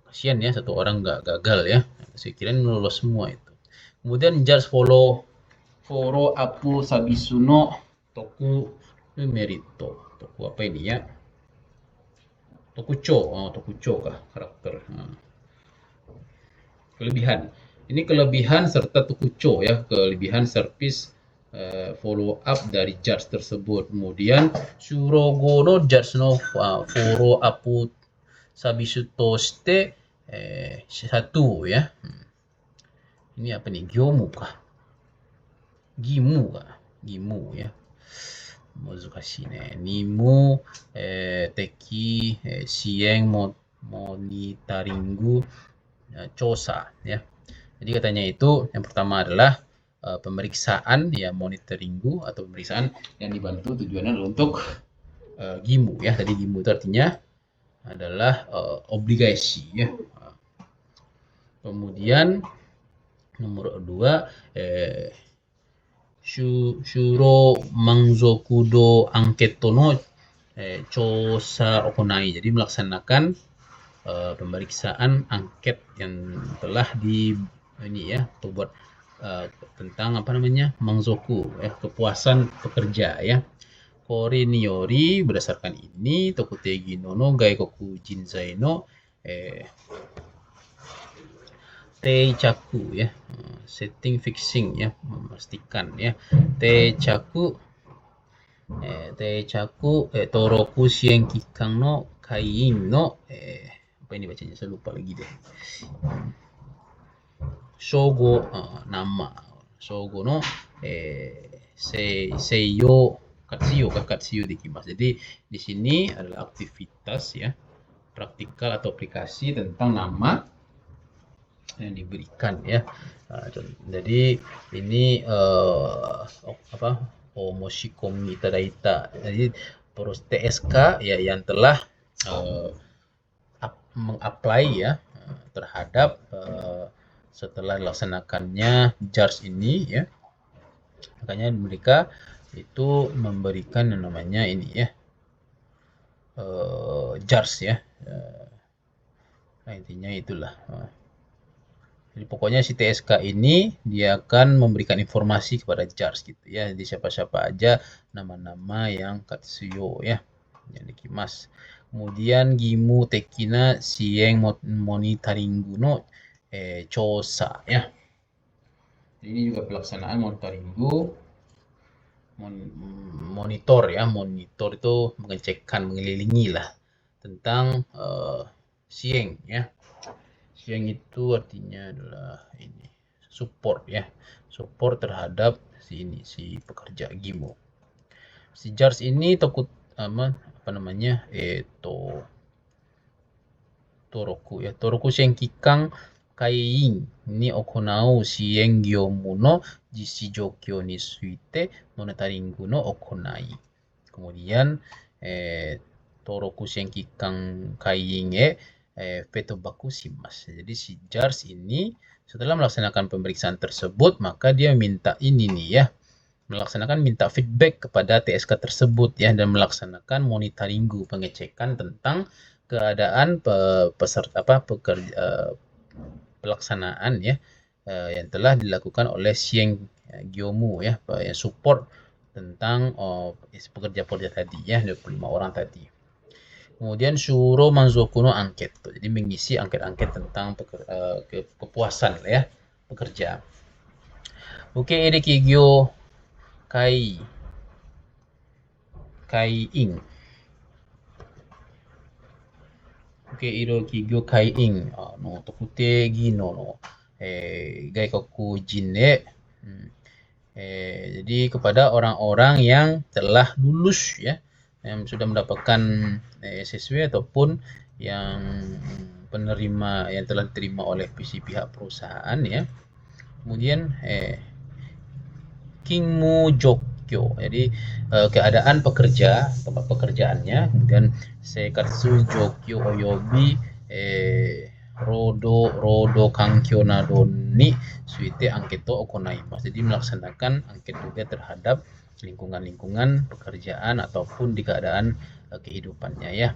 Kasihan ya satu orang nggak gagal ya. Saya kira lulus semua itu. Kemudian judge Foro Apu Sabisuno Toku Merito. Toku apa ini ya? Tokucho kah karakter. Kelebihan. Ini kelebihan serta Tokucho ya, kelebihan service follow up dari judge tersebut. Kemudian Shurogo no judge no Foro Apu Sabisu to shite satu ya. Ini apa nih? Gyomu kah? Gimu ya. Mozukashi ne. Nimu teki sieng monitoringu chosa ya. Jadi katanya itu yang pertama adalah pemeriksaan ya, monitoringu atau pemeriksaan yang dibantu tujuannya untuk gimu ya. Tadi gimu itu artinya adalah obligasi ya. Kemudian nomor 2 Shuro Manzoku do Anketo no Chosa Okonai. Jadi melaksanakan pemeriksaan angket yang telah buat tentang apa namanya Manzoku kepuasan pekerja ya. Kore niori berdasarkan ini Tokutegi no Gaikoku Jinzai no Teichaku ya, setting fixing ya, memastikan ya. Teichaku Toroku Shien Kikan no Kaiin no apa ini bacanya, saya lupa lagi deh. Shogo nama Shogo no Seiyo Katsuyo dekimasu. Jadi di sini adalah aktivitas ya, praktikal atau aplikasi tentang nama yang diberikan ya. Jadi ini omoshikomi tadaita. Jadi terus TSK ya yang telah mengapply ya terhadap setelah dilaksanakannya JARS ini ya. Makanya mereka itu memberikan yang namanya ini ya JARS ya. Nah, intinya itulah. Jadi pokoknya si TSK ini dia akan memberikan informasi kepada JARS gitu ya. Jadi siapa-siapa aja nama-nama yang Katsuyo ya, yang dikimas. Kemudian Gimu Tekina Sieng Monitoringu no Chosa ya. Jadi ini juga pelaksanaan monitoringu, monitor ya. Monitor itu mengecekkan, mengelilingi lah tentang Sieng ya. Sieng itu artinya adalah ini support ya, support terhadap si pekerja Gimo. Si JARS ini takut apa namanya Toroku ya, Toroku Senkikang Kaiin ni okonau sieng gyomu no jishi jokyou ni suite monitoringu no okonai. Kemudian Toroku Senkikang Kaiin Fetobaku Simas. Jadi si JARS ini setelah melaksanakan pemeriksaan tersebut, maka dia minta ini nih ya, minta feedback kepada TSK tersebut ya, dan melaksanakan monitoringu, pengecekan tentang keadaan pelaksanaan ya yang telah dilakukan oleh Sieng Gyomu ya, yang support tentang pekerja-pekerja tadi ya, 25 orang tadi. Kemudian Shuro Manzoku no angket, jadi mengisi angket-angket tentang kepuasan ya pekerja. Oke, ere kigyo Kaiin. Oke, iro kigyo Kaiin no tokute gino no gaikoku jin de. Jadi kepada orang-orang yang telah lulus ya, yang sudah mendapatkan SSW ataupun yang penerima yang telah diterima oleh pihak perusahaan ya. Kemudian Kingmu Jokyo, jadi keadaan pekerja, tempat pekerjaannya. Kemudian Seikatsu Jokyo Oyobi Rodo Kankyo nado ni suite angketo okonaimasu. Jadi melaksanakan angket juga terhadap lingkungan-lingkungan pekerjaan ataupun di keadaan kehidupannya ya.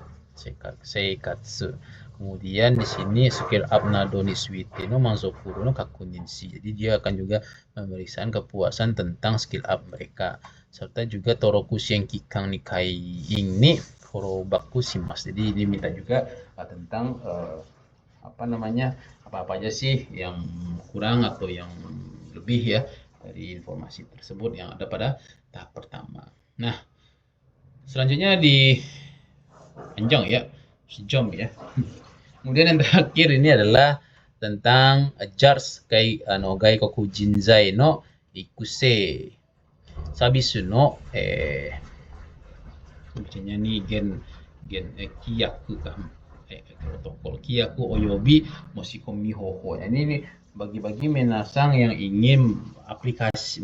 Seikatsu. Kemudian di sini skill up nado ni suite no manzokuru no kakuninshi. Jadi dia akan juga pemeriksaan kepuasan tentang skill up mereka, serta juga Toroku Senkikang ni Kaiin ni Horobaku Shimasu. Jadi ini minta juga tentang apa aja sih yang kurang atau yang lebih ya dari informasi tersebut yang ada pada tahap pertama. Nah, selanjutnya di panjang ya, sejam ya. Kemudian yang terakhir ini adalah tentang JARS Gaikoku Jinzai no Ikuse Sabisu no bacanya nih gen Kiyaku protokol Kiyaku Oyobi Moshikomi Hoho. Ini bagi-bagi menasang yang ingin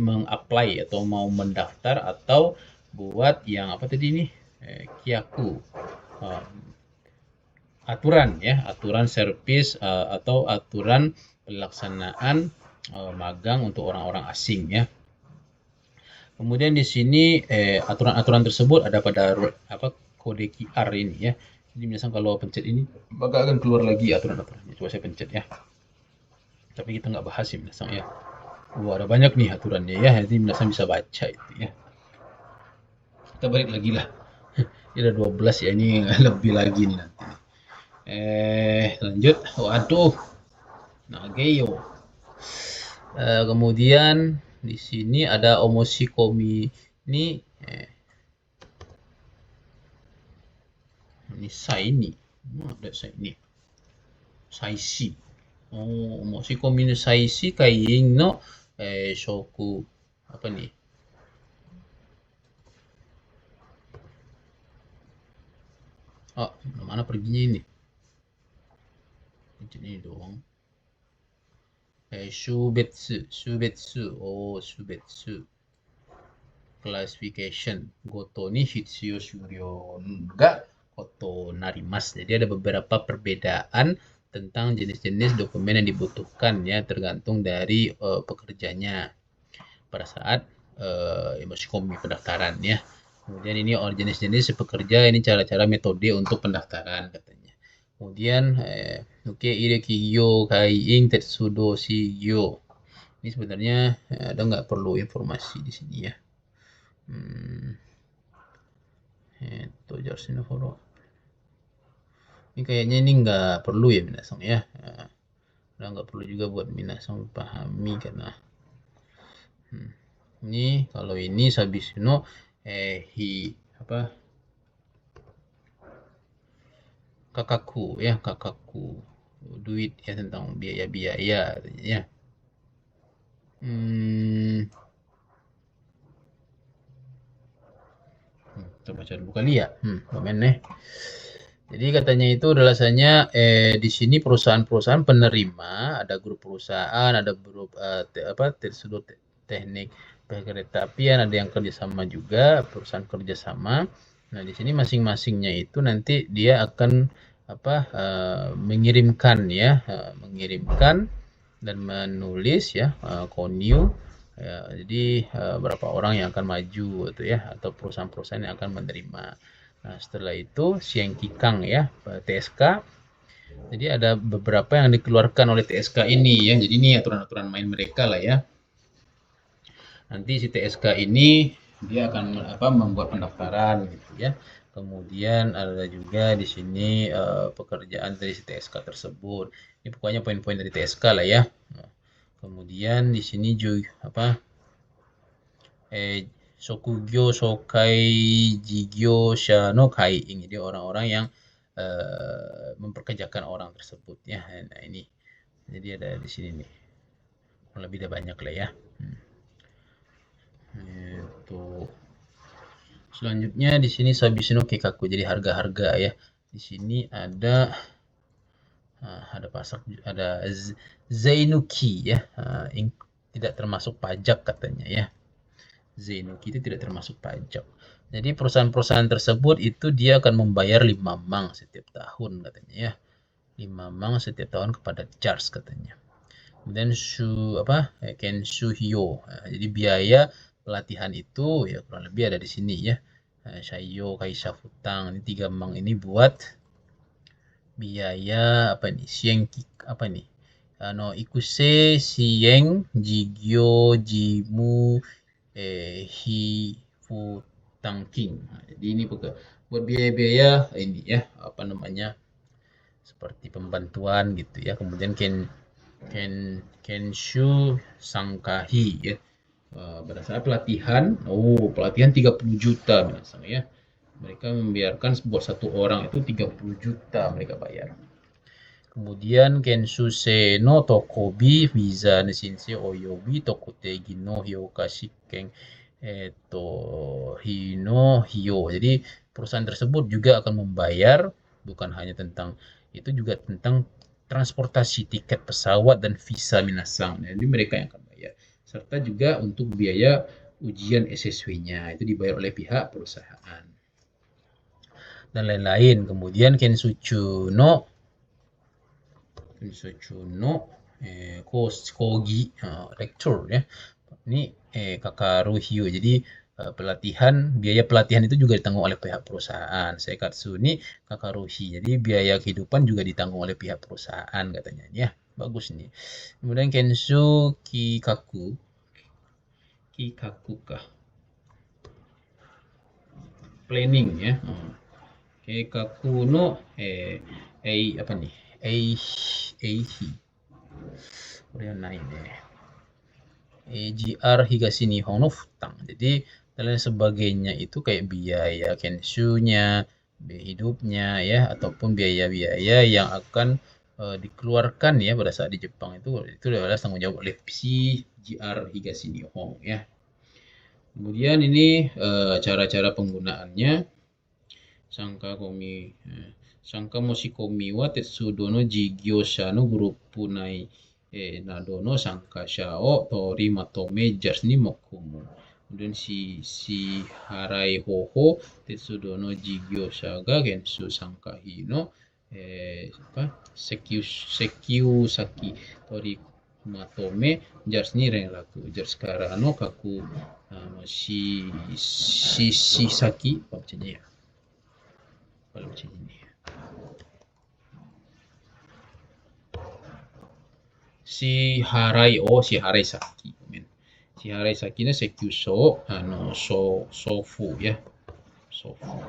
mengapply atau mau mendaftar atau buat yang apa tadi nih Kiyaku aturan ya, aturan servis atau aturan pelaksanaan magang untuk orang-orang asing ya. Kemudian di sini aturan-aturan tersebut ada pada kode QR ini ya. Jadi misalnya kalau pencet ini maka akan keluar lagi aturan-aturannya. Coba saya pencet ya. Tapi kita nggak bahas ya misalnya ya. Ada banyak nih aturannya ya. Jadi misalnya bisa baca itu ya. Kita balik lagi lah. Ini ada 12 ya, ini lebih lagi nih nanti. Lanjut. Waduh. Nageyo. Kemudian di sini ada omoshikomi ini sai ni. Ada sai ni. Saishi. Omoshikomi no saishi kaiin no shoku apa nih? Mana perginya ini? Ini doang. Shubetsu. Shubetsu. Classification. Goto ni hitsuyo shuryo ga koto narimasu. Jadi ada beberapa perbedaan tentang jenis-jenis dokumen yang dibutuhkan ya, tergantung dari pekerjanya pada saat moshikomi pendaftaran ya. Kemudian ini jenis-jenis pekerja, ini cara-cara metode untuk pendaftaran katanya. Kemudian Oke, ire kigyo kai ing tetsudo shigyo. Ini sebenarnya ada nggak perlu informasi di sini ya. Jarsin foro. Ini kayaknya ini nggak perlu ya minasang ya. Udah nggak perlu juga buat minasang pahami karena ini kalau ini sabisuno kakakku ya, kakakku duit ya, tentang biaya-biaya ya. Kita baca dulu kali ya. Komen nih. Jadi katanya itu alasannya di sini perusahaan-perusahaan penerima, ada grup perusahaan, ada grup Tetsudo teknik perkeretaapian, ada yang kerjasama juga, perusahaan kerjasama. Nah di sini masing-masingnya itu nanti dia akan mengirimkan ya, mengirimkan dan menulis ya konyu. Ya, jadi berapa orang yang akan maju gitu ya, atau perusahaan-perusahaan yang akan menerima. Nah, setelah itu siang kikang ya, TSK. Jadi ada beberapa yang dikeluarkan oleh TSK ini ya. Jadi ini aturan-aturan main mereka lah ya. Nanti si TSK ini dia akan membuat pendaftaran gitu ya. Kemudian ada juga di sini pekerjaan dari si TSK tersebut. Ini pokoknya poin-poin dari TSK lah ya. Nah, kemudian di sini juga Shokugyo Shokai Jigyosha no Kaiing. Jadi orang-orang yang memperkerjakan orang tersebut ya. Nah ini. Jadi ada di sini nih. Lebih ada banyak lah ya. Selanjutnya di sini Sabishino Kekaku. Jadi harga-harga ya. Di sini ada pasar, ada Zainuki ya. Tidak termasuk pajak katanya ya. Zainuki itu tidak termasuk pajak. Jadi perusahaan-perusahaan tersebut itu dia akan membayar 5 mang setiap tahun katanya ya. 5 mang setiap tahun kepada JARS katanya. Kemudian Kenshuhyo. Jadi biaya pelatihan itu ya kurang lebih ada di sini ya. Shaiyo Kaisha Futang. Ini 3 mang ini buat biaya Ikuse Sieng Jigyo Jimu Hifutanking. Jadi ini buat biaya-biaya ini ya, seperti pembantuan gitu ya. Kemudian Kenshu Sangkahi ya. Berdasarkan pelatihan 30 juta misalnya ya. Mereka membiarkan buat satu orang itu 30 juta mereka bayar. Kemudian Kensuse no Tokobi Visa Nishinsei Oyobi Tokotegi no Hyoka Shikken Hino Hyo. Jadi perusahaan tersebut juga akan membayar bukan hanya tentang itu, juga tentang transportasi, tiket pesawat dan visa minasang. Jadi mereka yang akan bayar. Serta juga untuk biaya ujian SSW-nya itu dibayar oleh pihak perusahaan. Dan lain-lain. Kemudian Kensuchu no kogi lecture ya. Ini kakaru hiyo. Jadi biaya pelatihan itu juga ditanggung oleh pihak perusahaan. Seikatsu ni kakaruhi. Jadi biaya kehidupan juga ditanggung oleh pihak perusahaan katanya ya. Bagus nih. Kemudian Kensu Kikaku kah? Planning ya. Kikaku no Eihi. AGR Higashi Nihon no Futang. Jadi dan lain sebagainya itu kayak biaya kenshu-nya, biaya hidupnya ya, ataupun biaya-biaya yang akan dikeluarkan ya pada saat di Jepang itu adalah tanggung jawab oleh si GR Higashi Nihon ya. Kemudian ini cara-cara penggunaannya. Sangka moshikomi wa tetsudo no jigyosha no gruppu nai nado no sankasha o tori matome JARS ni mokumu. Kemudian si harai hoho tetsudo no jigyosha ga gensu sankahi no sekiu saki tori matome JARS ni renraku. JARS kara no kaku saki apa bacanya ya? Kalau macam ini. Shiharai Saki. Shiharai Saki ini sekyuso, sofu ya, sofu.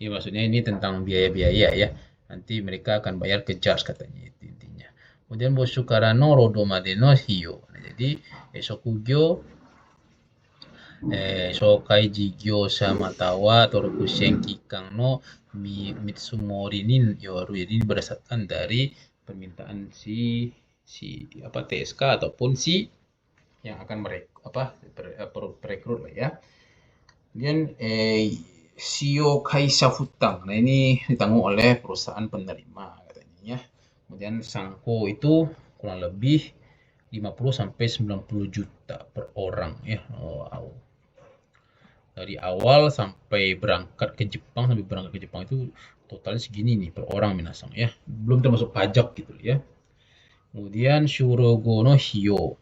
Ya maksudnya ini tentang biaya-biaya ya. Nanti mereka akan bayar ke jars katanya itu intinya. Kemudian bosu kara no rodo made no hiyo. Nah, jadi shokugyo shokai jigyo samatawa torukushen kikang no mitsumori ni yoru. Jadi ini berdasarkan dari permintaan si TSK ataupun si yang akan perekrut lah ya. Kemudian Shio Kaisha Futang. Nah, ini ditanggung oleh perusahaan penerima katanya ya. Kemudian Sangko itu kurang lebih 50 sampai 90 juta per orang ya. Wow. Dari awal sampai berangkat ke Jepang itu totalnya segini nih per orang minasang ya. Belum termasuk pajak gitu ya. Kemudian Shurogo no Hiyo.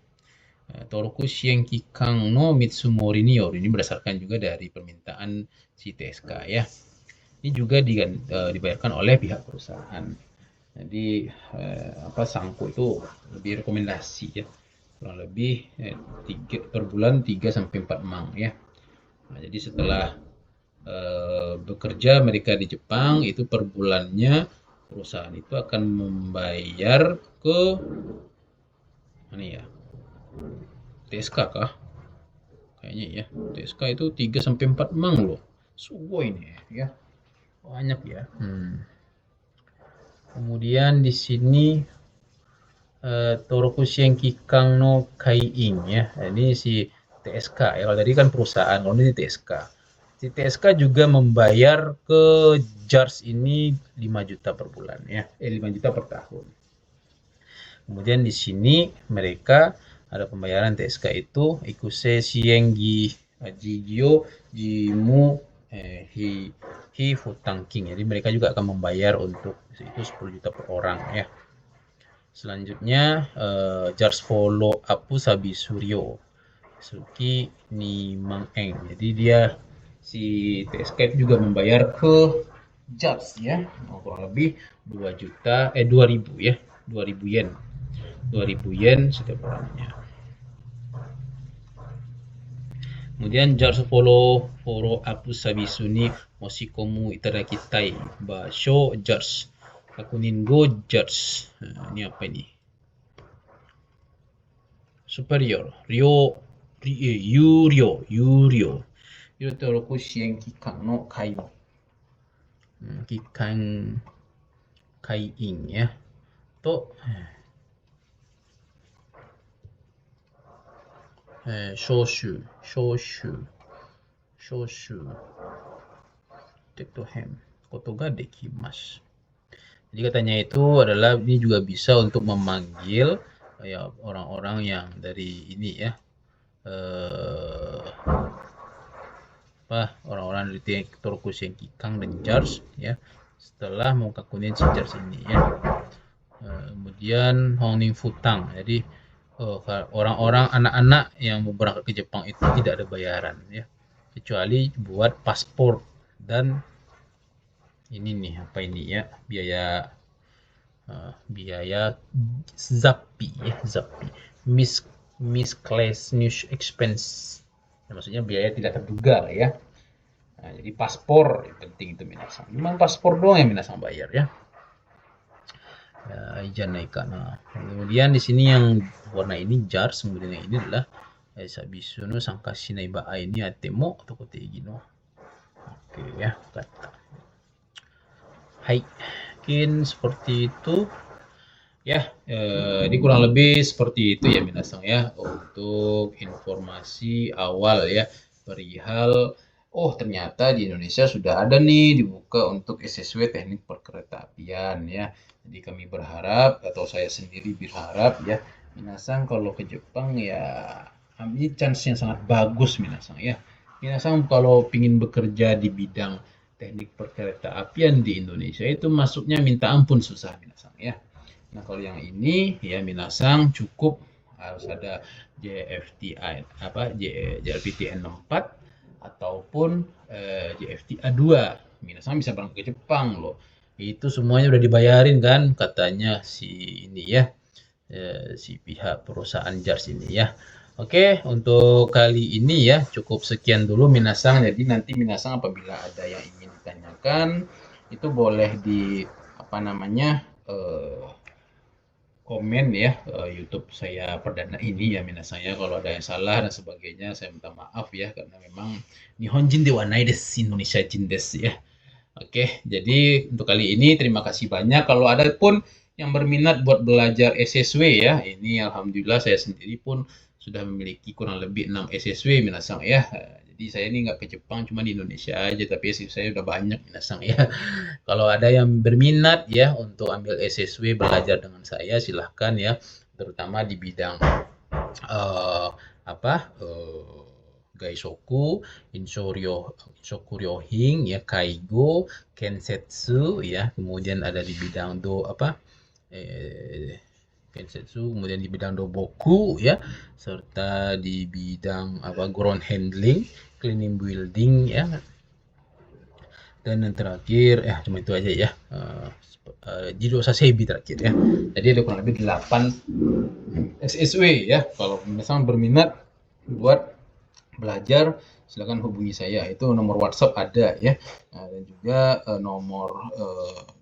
Toroku Shien Kikang no Mitsumori ni yoru. Ini berdasarkan juga dari permintaan si TSK ya. Ini juga dibayarkan oleh pihak perusahaan. Jadi Sangko itu lebih rekomendasi ya. Kurang lebih per bulan 3 sampai 4 mang ya. Nah, jadi setelah bekerja mereka di Jepang itu per bulannya perusahaan itu akan membayar ke mana ya? TSK kah? Kayaknya ya. TSK itu 3 sampai 4 mang loh. Sugoi ini ya. Banyak ya. Kemudian di sini Torokushen Kikang no Kaiin ya. Ini si TSK ya. Kalau tadi kan perusahaan, kalau ini TSK. Si TSK juga membayar ke jars ini 5 juta per bulan ya. 5 juta per tahun. Kemudian di sini mereka ada pembayaran TSK itu ikuse shiengi jigyo jimu hi futangking. Jadi mereka juga akan membayar untuk itu 10 juta per orang ya. Selanjutnya jars follow up sabi suryo suki ni mangeng. Jadi dia si TSK itu juga membayar ke jars ya, kurang lebih 2.000 ya, 2.000 yen. 2.000 yen setiap orangnya. Kemudian jars follow up sabisu ni moshikomu itadakitai basho jars Akuningo jars. Nah, ini apa ini? Superior Yuryo Toroku Shien Kikang no Kaiin. Kaiin ya. To shoshu tektohem koto ga dekimasu. Jadi katanya itu adalah ini juga bisa untuk memanggil ya orang-orang yang dari ini ya orang-orang dari Torokushen Kikang dan jars ya setelah mengkakunin si jars ini ya. Kemudian Hongning Futang. Jadi orang-orang anak-anak yang mau berangkat ke Jepang itu tidak ada bayaran ya kecuali buat paspor dan ini nih apa ini ya biaya zappi ya miscellaneous expense ya, maksudnya biaya tidak terduga lah ya. Nah, jadi paspor penting itu minasang. Memang paspor doang yang minasang bayar ya. Nah, kemudian di sini yang warna ini jars, kemudian yang ini adalah sabisu no sankashi nai ba'a ni atemo tokotegi no. Oke ya, kata. Hai, mungkin seperti itu ya. Ini kurang lebih seperti itu ya minasang ya untuk informasi awal ya perihal ternyata di Indonesia sudah ada nih dibuka untuk SSW teknik perkeretaapian ya. Jadi kami berharap atau saya sendiri berharap ya minasang kalau ke Jepang ya ini chance yang sangat bagus minasang ya. Minasang kalau ingin bekerja di bidang teknik perkeretaapian di Indonesia itu masuknya minta ampun susah minasang ya. Nah kalau yang ini ya minasang cukup harus ada JLPTN 4 ataupun JFTA 2. Minasang bisa berangkat ke Jepang loh. Itu semuanya udah dibayarin kan katanya si ini ya, si pihak perusahaan JARS ini ya. Oke, untuk kali ini ya cukup sekian dulu minasang. Jadi nanti minasang apabila ada yang ingin ditanyakan itu boleh di apa namanya komen ya YouTube saya perdana ini ya minasang ya. Kalau ada yang salah dan sebagainya saya minta maaf ya karena memang Nihonjin de wa nai desu, Indonesia jin desu ya. Oke, jadi untuk kali ini terima kasih banyak. Kalau ada pun yang berminat buat belajar SSW ya, ini alhamdulillah saya sendiri pun sudah memiliki kurang lebih 6 SSW minasang ya. Jadi saya ini nggak ke Jepang, cuma di Indonesia aja, tapi SSW saya udah banyak minasang ya. Kalau ada yang berminat ya untuk ambil SSW belajar dengan saya, silahkan ya, terutama di bidang apa Gaisoku, Inshokuryohin, ya, Kaigo, Kensetsu, ya, kemudian ada di bidang Kensetsu, kemudian di bidang Doboku, ya, serta di bidang ground handling, cleaning building, ya, dan yang terakhir, cuma itu aja ya, Jido Sasebi terakhir ya. Jadi ada kurang lebih 8 SSW ya. Kalau misalnya berminat buat belajar silakan hubungi saya, itu nomor WhatsApp ada ya. Dan juga nomor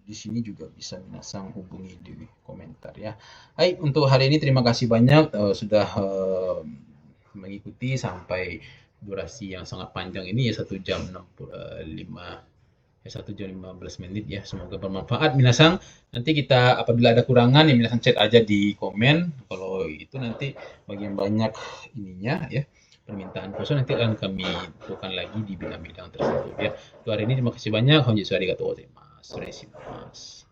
di sini juga bisa minasang hubungi di komentar ya. Hai, untuk hari ini terima kasih banyak sudah mengikuti sampai durasi yang sangat panjang ini ya 1 jam 15 menit ya. Semoga bermanfaat minasang. Nanti kita apabila ada kurangan ya minasang chat aja di komen. Kalau itu nanti bagian banyak ininya ya permintaan khusus nanti akan kami lakukan lagi di bidang-bidang tersebut ya. Untuk hari ini terima kasih banyak. Honjitsu arigatou gozaimasu.